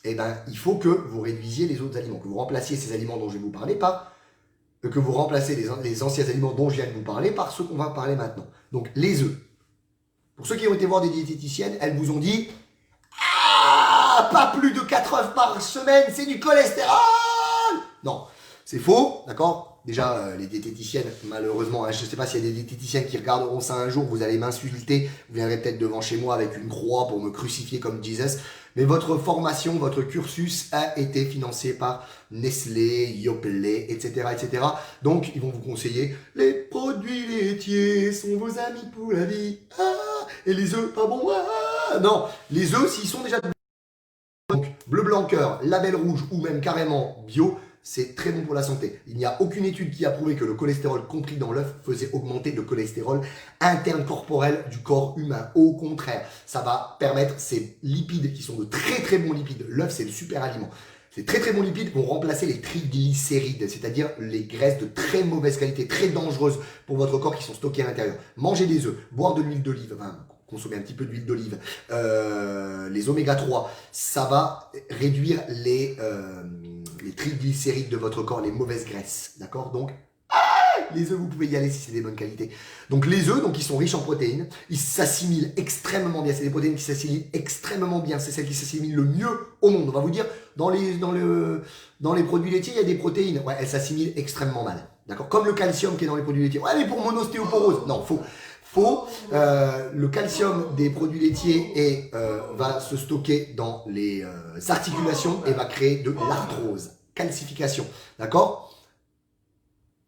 eh ben, il faut que vous réduisiez les autres aliments, que vous remplaciez ces aliments dont je vais vous parler par, que vous remplacez les anciens aliments dont je viens de vous parler par ceux qu'on va parler maintenant. Donc les œufs. Pour ceux qui ont été voir des diététiciennes, elles vous ont dit « Ah, pas plus de 4 œufs par semaine, c'est du cholestérol !» Non, c'est faux, d'accord? Déjà, les diététiciennes, malheureusement, hein, je ne sais pas s'il y a des diététiciennes qui regarderont ça un jour, vous allez m'insulter, vous viendrez peut-être devant chez moi avec une croix pour me crucifier comme Jesus, mais votre formation, votre cursus a été financé par Nestlé, Yoplait, etc., etc. Donc, ils vont vous conseiller les produits laitiers sont vos amis pour la vie. Ah, et les œufs, pas bon. Ah, non, les œufs, s'ils sont déjà donc bleu blanc cœur, label rouge ou même carrément bio, c'est très bon pour la santé. Il n'y a aucune étude qui a prouvé que le cholestérol compris dans l'œuf faisait augmenter le cholestérol interne corporel du corps humain. Au contraire, ça va permettre ces lipides qui sont de très très bons lipides. L'œuf, c'est le super aliment. Ces très très bons lipides vont remplacer les triglycérides, c'est-à-dire les graisses de très mauvaise qualité, très dangereuses pour votre corps qui sont stockées à l'intérieur. Manger des œufs, boire de l'huile d'olive, consommer un petit peu d'huile d'olive, les oméga 3, ça va réduire les triglycérides de votre corps, les mauvaises graisses, d'accord? Donc, les œufs, vous pouvez y aller si c'est des bonnes qualités. Donc les œufs, donc ils sont riches en protéines, ils s'assimilent extrêmement bien, c'est des protéines qui s'assimilent extrêmement bien, c'est celles qui s'assimilent le mieux au monde. On va vous dire, dans les produits laitiers, il y a des protéines, ouais, elles s'assimilent extrêmement mal, d'accord? Comme le calcium qui est dans les produits laitiers. Ouais, mais pour mon ostéoporose, non, faux. Le calcium des produits laitiers va se stocker dans les articulations et va créer de l'arthrose, calcification, d'accord?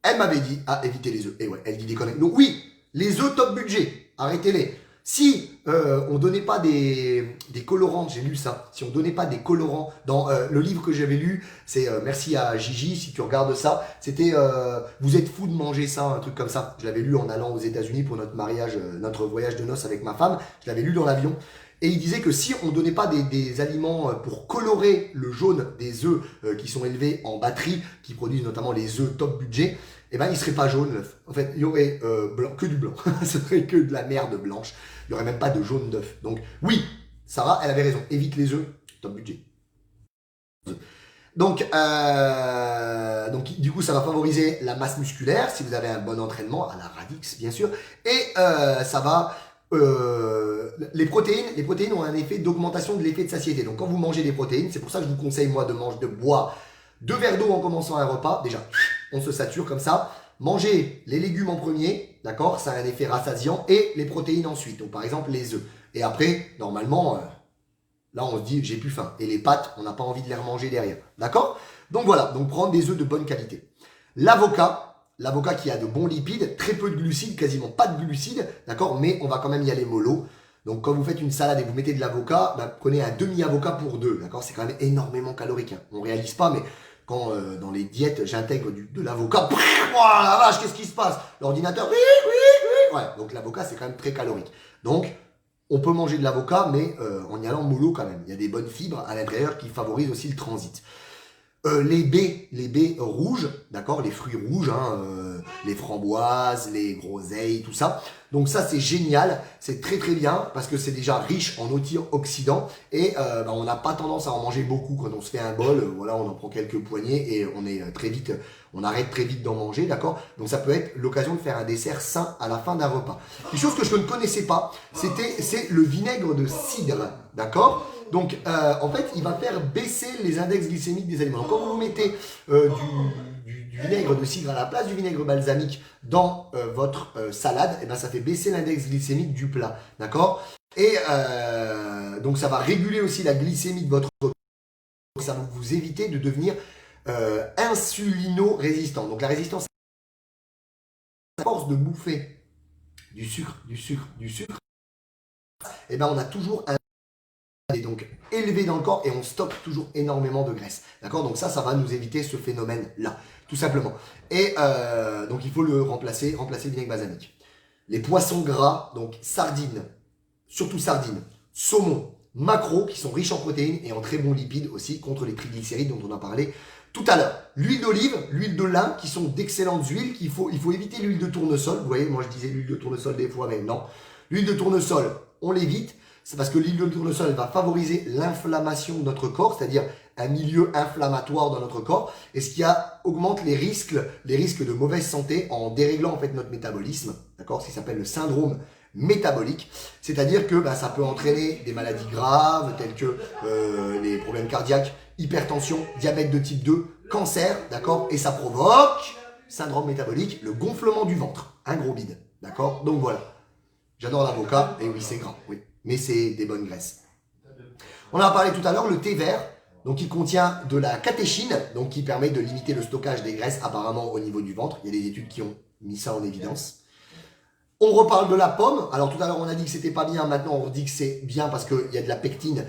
Elle m'avait dit à éviter les œufs. Et ouais, elle dit des conneries. Donc oui, les œufs top budget, arrêtez-les. Si on donnait pas des colorants, j'ai lu ça, si on donnait pas des colorants, dans le livre que j'avais lu, c'est merci à Gigi, si tu regardes ça, c'était vous êtes fou de manger ça, un truc comme ça. Je l'avais lu en allant aux États-Unis pour notre mariage, notre voyage de noces avec ma femme, je l'avais lu dans l'avion. Et il disait que si on ne donnait pas des aliments pour colorer le jaune des œufs qui sont élevés en batterie, qui produisent notamment les œufs top budget, eh ben il serait pas jaune l'œuf. En fait, il y aurait blanc, que du blanc. Ce serait que de la merde blanche. Il y aurait même pas de jaune d'œuf. Donc oui, Sarah, elle avait raison. Évite les œufs, top budget. Donc du coup, ça va favoriser la masse musculaire si vous avez un bon entraînement, à la Radix bien sûr, et ça va les protéines ont un effet d'augmentation de l'effet de satiété. Donc quand vous mangez des protéines, c'est pour ça que je vous conseille moi de boire 2 verres d'eau en commençant un repas. Déjà, on se sature comme ça. Mangez les légumes en premier, d'accord? Ça a un effet rassasiant. Et les protéines ensuite. Donc par exemple les œufs. Et après, normalement, là on se dit j'ai plus faim. Et les pâtes, on n'a pas envie de les remanger derrière. D'accord? Donc voilà, donc prendre des œufs de bonne qualité. L'avocat qui a de bons lipides, très peu de glucides, quasiment pas de glucides, d'accord? Mais on va quand même y aller mollo. Donc quand vous faites une salade et que vous mettez de l'avocat, prenez un demi-avocat pour 2, d'accord? C'est quand même énormément calorique. Hein. On réalise pas, mais quand dans les diètes, j'intègre de l'avocat, oh la vache, qu'est-ce qui se passe? L'ordinateur, ouais, donc l'avocat, c'est quand même très calorique. Donc, on peut manger de l'avocat, mais en y allant mollo quand même. Il y a des bonnes fibres à l'intérieur qui favorisent aussi le transit. Les baies rouges, d'accord, les fruits rouges, hein, les framboises, les groseilles, tout ça. Donc ça c'est génial, c'est très très bien parce que c'est déjà riche en antioxydants et on n'a pas tendance à en manger beaucoup quand on se fait un bol. Voilà, on en prend quelques poignées et on arrête très vite d'en manger, d'accord. Donc ça peut être l'occasion de faire un dessert sain à la fin d'un repas. Une chose que je ne connaissais pas, c'est le vinaigre de cidre, d'accord. Donc, en fait, il va faire baisser les index glycémiques des aliments. Donc, quand vous mettez du vinaigre de cidre à la place du vinaigre balsamique dans votre salade, et ben, ça fait baisser l'index glycémique du plat. D'accord? Et donc, ça va réguler aussi la glycémie de votre repas. Ça va vous éviter de devenir insulino-résistant. Donc, la résistance, à force de bouffer du sucre, et ben, on a toujours un est donc élevé dans le corps et on stocke toujours énormément de graisse. D'accord? Donc ça va nous éviter ce phénomène-là, tout simplement. Et donc il faut le remplacer le vinaigre balsamique. Les poissons gras, donc sardines, surtout sardines, saumon, maquereau, qui sont riches en protéines et en très bons lipides aussi, contre les triglycérides dont on a parlé tout à l'heure. L'huile d'olive, l'huile de lin, qui sont d'excellentes huiles, il faut éviter l'huile de tournesol. Vous voyez, moi je disais l'huile de tournesol des fois, mais non. L'huile de tournesol, on l'évite. C'est parce que l'huile de tournesol va favoriser l'inflammation de notre corps, c'est-à-dire un milieu inflammatoire dans notre corps, et ce qui augmente les risques de mauvaise santé en déréglant en fait notre métabolisme, d'accord, ce qui s'appelle le syndrome métabolique, c'est-à-dire que ça peut entraîner des maladies graves telles que les problèmes cardiaques, hypertension, diabète de type 2, cancer, d'accord, et ça provoque syndrome métabolique, le gonflement du ventre, un gros bide, d'accord. Donc voilà, j'adore l'avocat, et oui c'est gras, oui. Mais c'est des bonnes graisses. On en a parlé tout à l'heure, le thé vert, donc qui contient de la catéchine, donc qui permet de limiter le stockage des graisses apparemment au niveau du ventre. Il y a des études qui ont mis ça en évidence. On reparle de la pomme. Alors tout à l'heure on a dit que c'était pas bien, maintenant on dit que c'est bien parce qu'il y a de la pectine,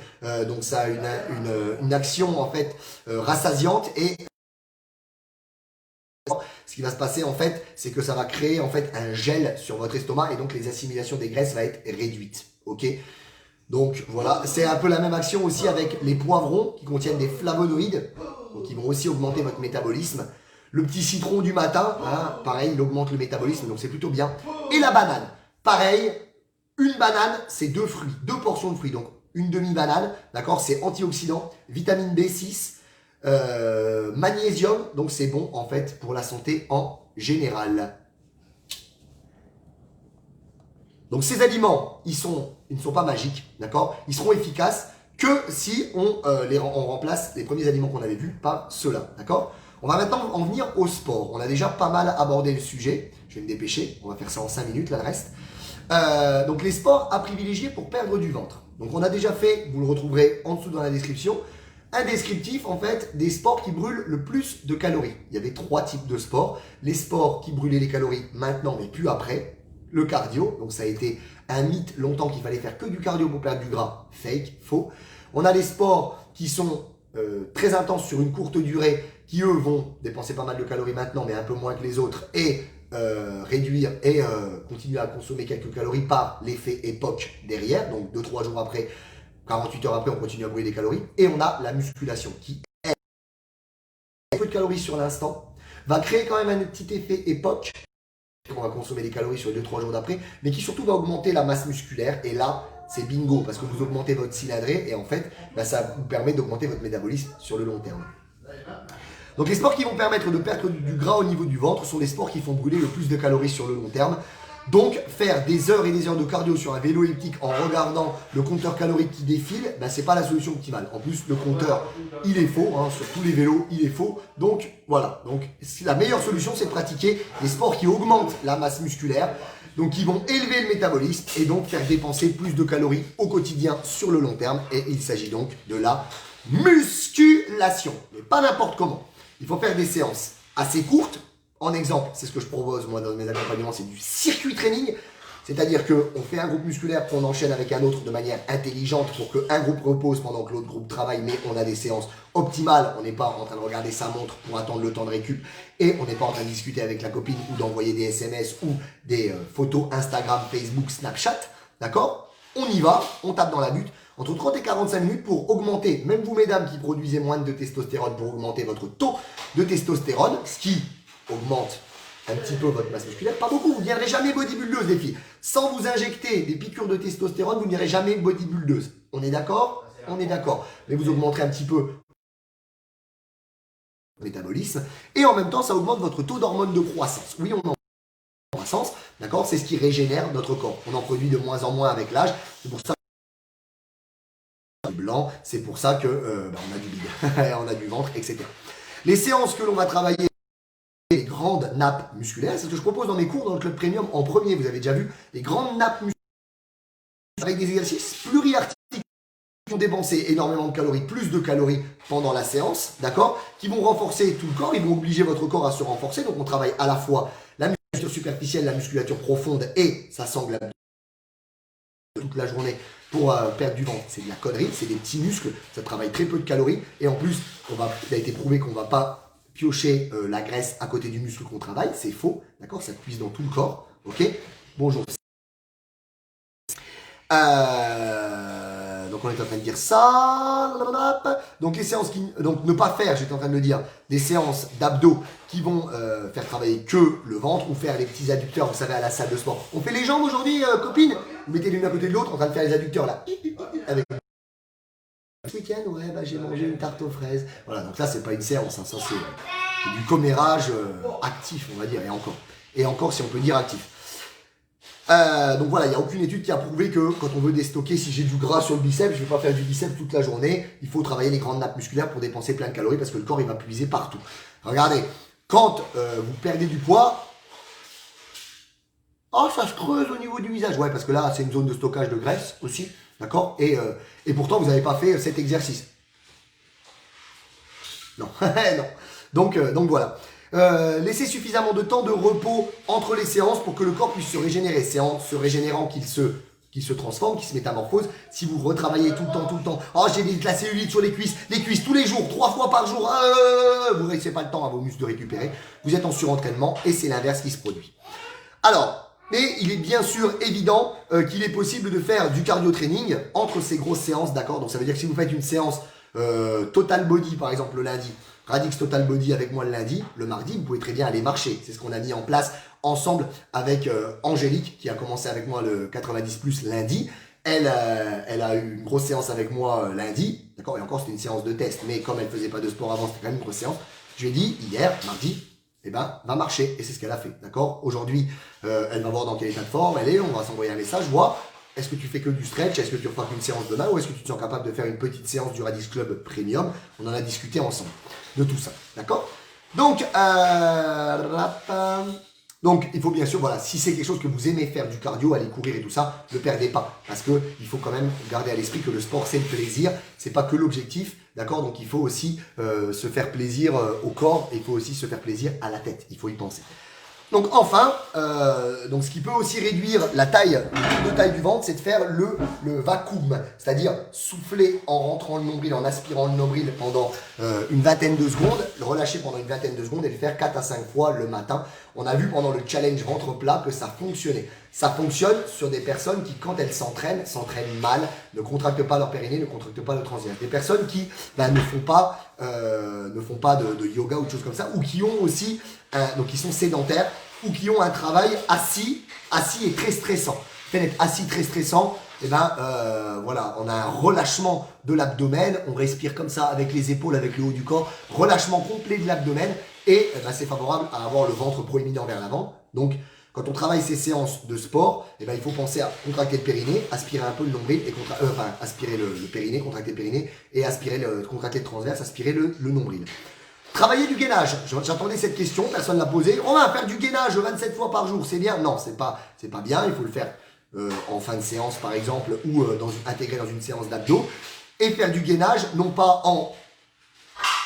donc ça a une action en fait rassasiante et ce qui va se passer en fait, c'est que ça va créer en fait un gel sur votre estomac et donc les assimilations des graisses va être réduite. Ok, donc voilà, c'est un peu la même action aussi avec les poivrons qui contiennent des flavonoïdes, donc qui vont aussi augmenter votre métabolisme. Le petit citron du matin, hein, pareil, il augmente le métabolisme, donc c'est plutôt bien. Et la banane, pareil, une banane, c'est 2 fruits, 2 portions de fruits, donc une demi-banane, d'accord, c'est antioxydant, vitamine B6, magnésium, donc c'est bon en fait pour la santé en général. Donc ces aliments, ils ne sont pas magiques, d'accord? Ils seront efficaces que si on remplace les premiers aliments qu'on avait vus par ceux-là, d'accord? On va maintenant en venir au sport. On a déjà pas mal abordé le sujet. Je vais me dépêcher, on va faire ça en 5 minutes, là le reste. Donc les sports à privilégier pour perdre du ventre. Donc on a déjà fait, vous le retrouverez en dessous dans la description, un descriptif en fait des sports qui brûlent le plus de calories. Il y avait 3 types de sports. Les sports qui brûlaient les calories maintenant mais plus après. Le cardio, donc ça a été un mythe longtemps qu'il fallait faire que du cardio pour perdre du gras. Fake, faux. On a les sports qui sont très intenses sur une courte durée, qui eux vont dépenser pas mal de calories maintenant mais un peu moins que les autres et réduire et continuer à consommer quelques calories par l'effet époque derrière, donc 2-3 jours après, 48 heures après, on continue à brûler des calories. Et on a la musculation qui est un peu de calories sur l'instant, va créer quand même un petit effet époque. On va consommer des calories sur les 2-3 jours d'après, mais qui surtout va augmenter la masse musculaire. Et là, c'est bingo, parce que vous augmentez votre cylindrée et en fait, ça vous permet d'augmenter votre métabolisme sur le long terme. Donc les sports qui vont permettre de perdre du gras au niveau du ventre sont les sports qui font brûler le plus de calories sur le long terme. Donc, faire des heures et des heures de cardio sur un vélo elliptique en regardant le compteur calorique qui défile, ben, c'est pas la solution optimale. En plus, le compteur, il est faux, hein, sur tous les vélos, il est faux. Donc, voilà. Donc, la meilleure solution, c'est de pratiquer des sports qui augmentent la masse musculaire, donc qui vont élever le métabolisme et donc faire dépenser plus de calories au quotidien sur le long terme. Et il s'agit donc de la musculation, mais pas n'importe comment. Il faut faire des séances assez courtes. En exemple, c'est ce que je propose moi dans mes accompagnements, c'est du circuit training. C'est-à-dire qu'on fait un groupe musculaire, qu'on enchaîne avec un autre de manière intelligente pour qu'un groupe repose pendant que l'autre groupe travaille, mais on a des séances optimales. On n'est pas en train de regarder sa montre pour attendre le temps de récup et on n'est pas en train de discuter avec la copine ou d'envoyer des SMS ou des photos Instagram, Facebook, Snapchat. D'accord? On y va, on tape dans la butte. Entre 30 et 45 minutes pour augmenter, même vous mesdames qui produisez moins de testostérone, pour augmenter votre taux de testostérone, ce qui augmente un petit peu votre masse musculaire. Pas beaucoup, vous ne viendrez jamais bodybuildeuse les filles. Sans vous injecter des piqûres de testostérone, vous n'irez jamais bodybuildeuse. On est d'accord? On est d'accord. Mais vous augmenterez un petit peu le métabolisme et en même temps ça augmente votre taux d'hormones de croissance. Oui, on en croissance, d'accord? C'est ce qui régénère notre corps. On en produit de moins en moins avec l'âge. C'est pour ça blanc, c'est pour ça que on a du bide, on a du ventre, etc. Les séances que l'on va travailler, les grandes nappes musculaires, c'est ce que je propose dans mes cours dans le club premium. En premier, vous avez déjà vu les grandes nappes musculaires avec des exercices pluriarticulaires qui vont dépenser énormément de calories, plus de calories pendant la séance, d'accord, qui vont renforcer tout le corps, ils vont obliger votre corps à se renforcer. Donc on travaille à la fois la musculature superficielle, la musculature profonde et ça sangle toute la journée pour perdre du ventre. C'est de la connerie, c'est des petits muscles, ça travaille très peu de calories et en plus, il a été prouvé qu'on ne va pas piocher la graisse à côté du muscle qu'on travaille, c'est faux, d'accord, ça puise dans tout le corps, ok. Bonjour. Donc on est en train de dire ça. Donc les séances donc ne pas faire, j'étais en train de le dire, des séances d'abdos qui vont faire travailler que le ventre ou faire les petits adducteurs, vous savez, à la salle de sport. On fait les jambes aujourd'hui, copines. Vous mettez l'une à côté de l'autre en train de faire les adducteurs là. Avec ce week-end, ouais, bah, j'ai mangé une tarte aux fraises. Voilà, donc ça c'est pas une séance, hein, ça c'est du commérage actif, on va dire, et encore si on peut dire actif. Donc voilà, il n'y a aucune étude qui a prouvé que quand on veut déstocker, si j'ai du gras sur le biceps, je ne vais pas faire du biceps toute la journée. Il faut travailler les grandes nappes musculaires pour dépenser plein de calories parce que le corps il va puiser partout. Regardez, quand vous perdez du poids, oh ça se creuse au niveau du visage. Ouais, parce que là c'est une zone de stockage de graisse aussi, d'accord, et pourtant vous n'avez pas fait cet exercice. Non, non. Donc voilà. Laissez suffisamment de temps de repos entre les séances pour que le corps puisse se régénérer. C'est en se régénérant qu'il se transforme, qu'il se métamorphose. Si vous retravaillez tout le temps, oh j'ai de la cellulite sur les cuisses tous les jours, 3 fois par jour, vous ne laissez pas le temps à vos muscles de récupérer. Vous êtes en surentraînement et c'est l'inverse qui se produit. Alors, mais il est bien sûr évident qu'il est possible de faire du cardio training entre ces grosses séances, d'accord. Donc ça veut dire que si vous faites une séance Total Body par exemple le lundi, Radix Total Body avec moi le lundi, le mardi, vous pouvez très bien aller marcher. C'est ce qu'on a mis en place ensemble avec Angélique qui a commencé avec moi le 90+ lundi. Elle a eu une grosse séance avec moi lundi, d'accord, et encore c'était une séance de test, mais comme elle faisait pas de sport avant, c'était quand même une grosse séance. Je lui ai dit hier, mardi, eh ben, va marcher, et c'est ce qu'elle a fait, d'accord. Aujourd'hui, elle va voir dans quel état de forme elle est, on va s'envoyer un message, voir. Est-ce que tu fais que du stretch? Est-ce que tu refais une séance demain? Ou est-ce que tu te sens capable de faire une petite séance du Radix Club Premium? On en a discuté ensemble de tout ça, d'accord? Donc, il faut bien sûr, voilà, si c'est quelque chose que vous aimez faire du cardio, aller courir et tout ça, ne perdez pas. Parce que il faut quand même garder à l'esprit que le sport, c'est le plaisir. C'est pas que l'objectif, d'accord? Donc il faut aussi se faire plaisir au corps et il faut aussi se faire plaisir à la tête. Il faut y penser. Donc enfin, ce qui peut aussi réduire la taille, le de taille du ventre, c'est de faire le vacuum, c'est-à-dire souffler en rentrant le nombril, en aspirant le nombril pendant une vingtaine de secondes, le relâcher pendant une vingtaine de secondes et le faire 4 à 5 fois le matin. On a vu pendant le challenge ventre plat que ça fonctionnait. Ça fonctionne sur des personnes qui, quand elles s'entraînent mal, ne contractent pas leur périnée, ne contractent pas le transverse. Des personnes qui ne font pas de yoga ou de choses comme ça, ou qui ont aussi, donc qui sont sédentaires, ou qui ont un travail assis et très stressant. Le fait d'être assis très stressant, voilà, on a un relâchement de l'abdomen, on respire comme ça avec les épaules, avec le haut du corps, relâchement complet de l'abdomen, et c'est favorable à avoir le ventre proéminent vers l'avant. Donc Quand on travaille ces séances de sport, eh ben, il faut penser à contracter le périnée, aspirer un peu le nombril, et aspirer le périnée, contracter le périnée, et contracter le transverse, aspirer le nombril. Travailler du gainage. J'attendais cette question, personne ne l'a posée. On va faire du gainage 27 fois par jour, c'est bien? Non, c'est pas bien, il faut le faire en fin de séance par exemple, ou intégré dans une séance d'abdos. Et faire du gainage, non pas en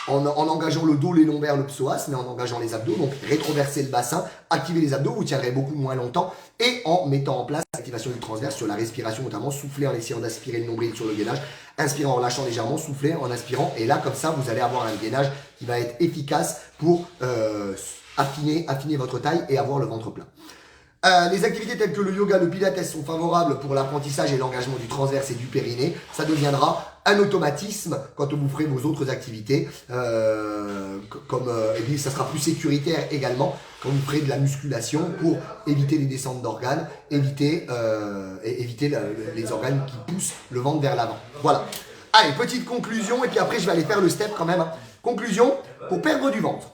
engageant le dos, les lombaires, le psoas, mais en engageant les abdos, donc rétroverser le bassin, activer les abdos, vous tiendrez beaucoup moins longtemps, et en mettant en place l'activation du transverse sur la respiration, notamment souffler en essayant d'aspirer le nombril sur le gainage, inspirer en relâchant légèrement, souffler en aspirant, et là comme ça vous allez avoir un gainage qui va être efficace pour affiner votre taille et avoir le ventre plein. Les activités telles que le yoga, le pilates sont favorables pour l'apprentissage et l'engagement du transverse et du périnée. Ça deviendra un automatisme quand vous ferez vos autres activités. Et puis ça sera plus sécuritaire également quand vous ferez de la musculation pour éviter les descentes d'organes, éviter les organes qui poussent le ventre vers l'avant. Voilà. Allez, petite conclusion et puis après je vais aller faire le step quand même. Conclusion, pour perdre du ventre.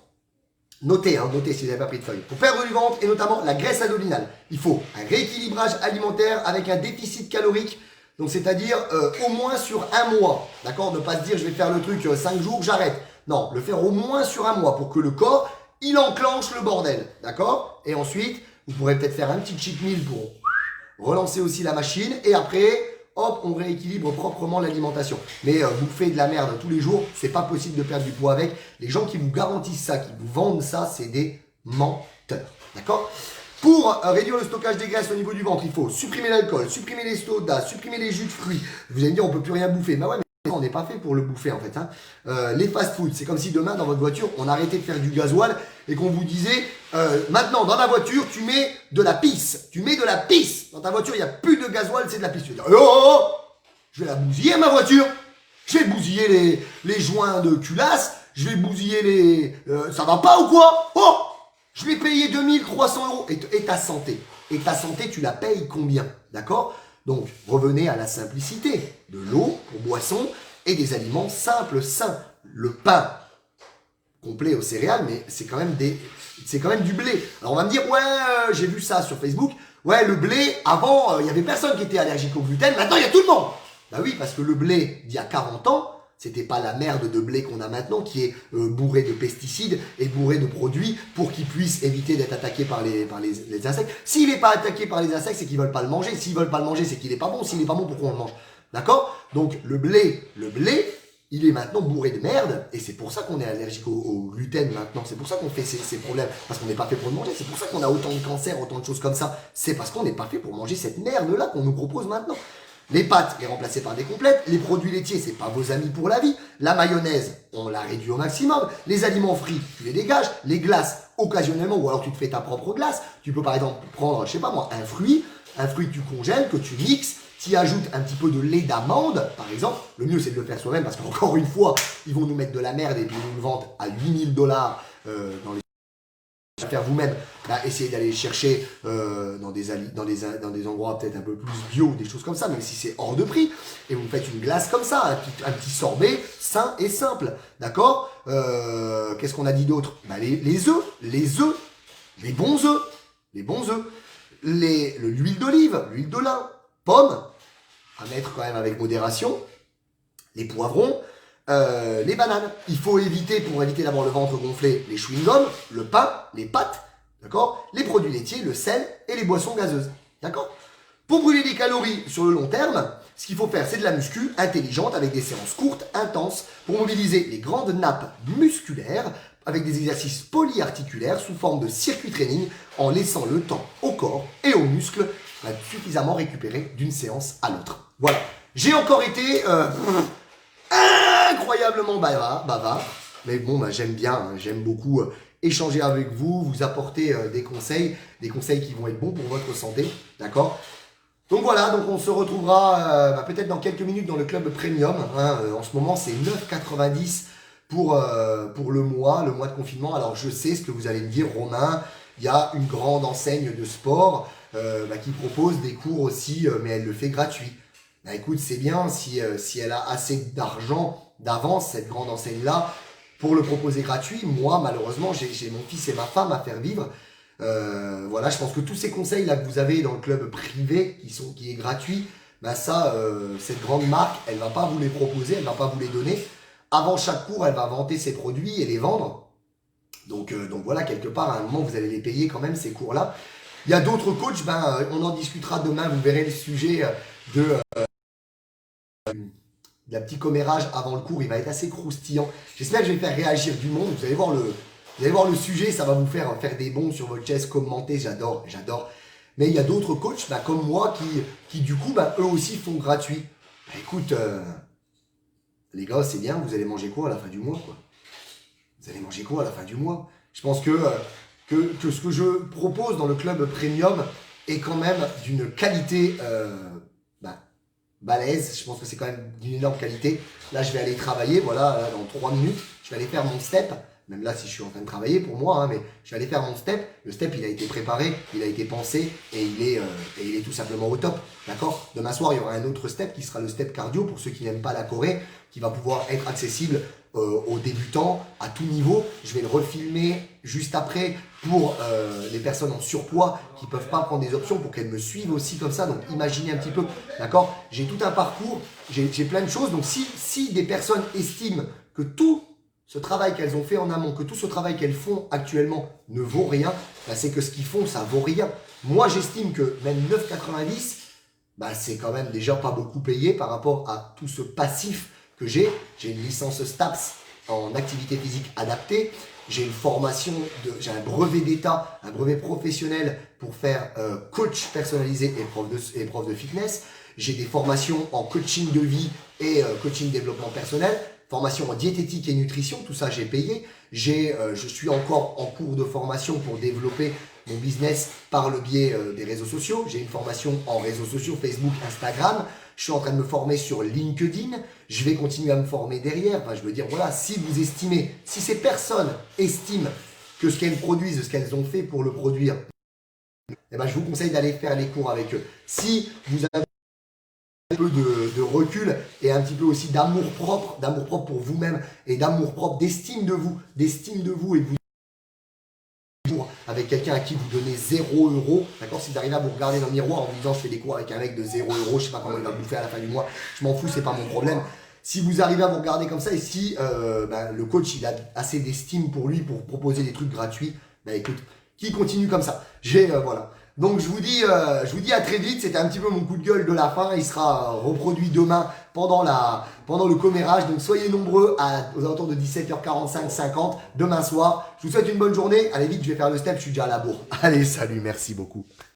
Notez si vous n'avez pas pris de feuille. Pour perdre du ventre et notamment la graisse abdominale, il faut un rééquilibrage alimentaire avec un déficit calorique. Donc c'est-à-dire au moins sur un mois. D'accord? Ne pas se dire je vais faire le truc 5 jours, j'arrête. Non, le faire au moins sur un mois pour que le corps, il enclenche le bordel. D'accord? Et ensuite, vous pourrez peut-être faire un petit cheat meal pour relancer aussi la machine. Et après, hop, on rééquilibre proprement l'alimentation. Mais bouffer de la merde tous les jours, c'est pas possible de perdre du poids avec. Les gens qui vous garantissent ça, qui vous vendent ça, c'est des menteurs. D'accord? Pour réduire le stockage des graisses au niveau du ventre, il faut supprimer l'alcool, supprimer les sodas, supprimer les jus de fruits. Vous allez me dire, on peut plus rien bouffer. Bah ouais, mais on n'est pas fait pour le bouffer en fait. Les fast-foods, c'est comme si demain dans votre voiture, on arrêtait de faire du gasoil et qu'on vous disait, maintenant dans la voiture, tu mets de la pisse. Tu mets de la pisse. Dans ta voiture, il n'y a plus de gasoil, c'est de la pisse. Tu vas dire, oh, je vais la bousiller ma voiture. Je vais bousiller les joints de culasse. Je vais bousiller ça va pas ou quoi? Oh, je vais payer 2300 €. Et ta santé? Et ta santé, tu la payes combien? D'accord? Donc, revenez à la simplicité. De l'eau pour boisson et des aliments simples, sains. Le pain complet aux céréales, mais c'est quand même du blé. Alors, on va me dire, ouais, j'ai vu ça sur Facebook. Ouais, le blé, avant, il y avait personne qui était allergique au gluten. Maintenant, il y a tout le monde. Bah oui, parce que le blé d'il y a 40 ans, c'était pas la merde de blé qu'on a maintenant qui est bourré de pesticides et bourré de produits pour qu'il puisse éviter d'être attaqué par les insectes. S'il n'est pas attaqué par les insectes, c'est qu'ils veulent pas le manger. S'ils veulent pas le manger, c'est qu'il est pas bon. S'il est pas bon, pourquoi on le mange? D'accord? Donc le blé, il est maintenant bourré de merde et c'est pour ça qu'on est allergique au gluten maintenant. C'est pour ça qu'on fait ces problèmes. Parce qu'on n'est pas fait pour le manger. C'est pour ça qu'on a autant de cancers, autant de choses comme ça. C'est parce qu'on n'est pas fait pour manger cette merde-là qu'on nous propose maintenant. Les pâtes, les remplacer par des complètes. Les produits laitiers, c'est pas vos amis pour la vie. La mayonnaise, on la réduit au maximum. Les aliments frits, tu les dégages. Les glaces, occasionnellement, ou alors tu te fais ta propre glace. Tu peux par exemple prendre, je sais pas moi, un fruit que tu congèles, que tu mixes. Tu ajoutes un petit peu de lait d'amande, par exemple. Le mieux, c'est de le faire soi-même parce qu'encore une fois, ils vont nous mettre de la merde et puis ils nous le vendent à 8000 $ dans les faire vous-même, essayez d'aller les chercher dans des endroits peut-être un peu plus bio, des choses comme ça, même si c'est hors de prix. Et vous faites une glace comme ça, un petit sorbet sain et simple. D'accord? Qu'est-ce qu'on a dit d'autre? Les œufs, les bons œufs, l'huile d'olive, l'huile de lin, pommes, à mettre quand même avec modération, les poivrons, les bananes. Il faut éviter, pour éviter d'avoir le ventre gonflé, les chewing-gums, le pain, les pâtes, d'accord? Les produits laitiers, le sel et les boissons gazeuses, d'accord? Pour brûler des calories sur le long terme, ce qu'il faut faire, c'est de la muscu intelligente avec des séances courtes, intenses, pour mobiliser les grandes nappes musculaires avec des exercices polyarticulaires sous forme de circuit training en laissant le temps au corps et aux muscles suffisamment récupérer d'une séance à l'autre. Voilà. J'ai encore été incroyablement bavard, mais bon, j'aime bien, j'aime beaucoup échanger avec vous, vous apporter des conseils qui vont être bons pour votre santé, d'accord? Donc voilà, donc on se retrouvera peut-être dans quelques minutes dans le club premium. En ce moment, c'est 9,90 pour le mois de confinement. Alors je sais ce que vous allez me dire, Romain, il y a une grande enseigne de sport qui propose des cours aussi, mais elle le fait gratuit. Écoute, c'est bien si elle a assez d'argent d'avance, cette grande enseigne-là, pour le proposer gratuit. Moi, malheureusement, j'ai mon fils et ma femme à faire vivre. Voilà, je pense que tous ces conseils là que vous avez dans le club privé, qui est gratuit, bah ça, cette grande marque, elle va pas vous les proposer, elle va pas vous les donner. Avant chaque cours, elle va vanter ses produits et les vendre. Donc voilà, quelque part, à un moment, vous allez les payer quand même, ces cours-là. Il y a d'autres coachs, on en discutera demain, vous verrez le sujet de la petit commérage avant le cours, il va être assez croustillant. J'espère que je vais faire réagir du monde, vous allez voir le sujet, ça va vous faire des bons sur votre chaise, commenter, j'adore. Mais il y a d'autres coachs comme moi qui du coup, eux aussi font gratuit. Écoute, les gars, c'est bien, vous allez manger quoi à la fin du mois, quoi. Vous allez manger quoi à la fin du mois? Je pense que ce que je propose dans le club premium est quand même d'une qualité balèze. Je pense que c'est quand même d'une énorme qualité. Là, je vais aller travailler, voilà, là, dans 3 minutes. Je vais aller faire mon step. Même là, si je suis en train de travailler pour moi, hein, mais je vais aller faire mon step. Le step, il a été préparé, il a été pensé et il est tout simplement au top. D'accord? Demain soir, il y aura un autre step qui sera le step cardio pour ceux qui n'aiment pas la Corée, qui va pouvoir être accessible aux débutants à tout niveau. Je vais le refilmer juste après pour les personnes en surpoids qui ne peuvent pas prendre des options pour qu'elles me suivent aussi comme ça. Donc imaginez un petit peu, d'accord? J'ai tout un parcours, j'ai plein de choses. Donc si des personnes estiment que tout ce travail qu'elles ont fait en amont, que tout ce travail qu'elles font actuellement ne vaut rien, c'est que ce qu'ils font, ça vaut rien. Moi, j'estime que même 9,90, c'est quand même déjà pas beaucoup payé par rapport à tout ce passif que j'ai. J'ai une licence STAPS en activité physique adaptée. J'ai une formation, j'ai un brevet d'état, un brevet professionnel pour faire coach personnalisé et prof de fitness. J'ai des formations en coaching de vie et coaching développement personnel. Formation en diététique et nutrition, tout ça j'ai payé. Je suis encore en cours de formation pour développer mon business par le biais des réseaux sociaux. J'ai une formation en réseaux sociaux, Facebook, Instagram. Je suis en train de me former sur LinkedIn. Je vais continuer à me former derrière. Je veux dire, voilà, si ces personnes estiment que ce qu'elles produisent, ce qu'elles ont fait pour le produire, je vous conseille d'aller faire les cours avec eux. Si vous avez un peu de recul et un petit peu aussi d'amour propre pour vous-même et d'amour propre, d'estime de vous et de vous avec quelqu'un à qui vous donnez 0 €, d'accord? Si vous arrivez à vous regarder dans le miroir en vous disant je fais des cours avec un mec de 0 €, je sais pas comment il va bouffer à la fin du mois, je m'en fous, c'est pas mon problème. Si vous arrivez à vous regarder comme ça et si le coach il a assez d'estime pour lui pour proposer des trucs gratuits, écoute, qui continue comme ça. Voilà. Donc je vous dis à très vite, c'était un petit peu mon coup de gueule de la fin, il sera reproduit demain pendant le commérage, donc soyez nombreux aux alentours de 17h45, 50 demain soir. Je vous souhaite une bonne journée, allez vite, je vais faire le step, je suis déjà à la bourre. Allez, salut, merci beaucoup.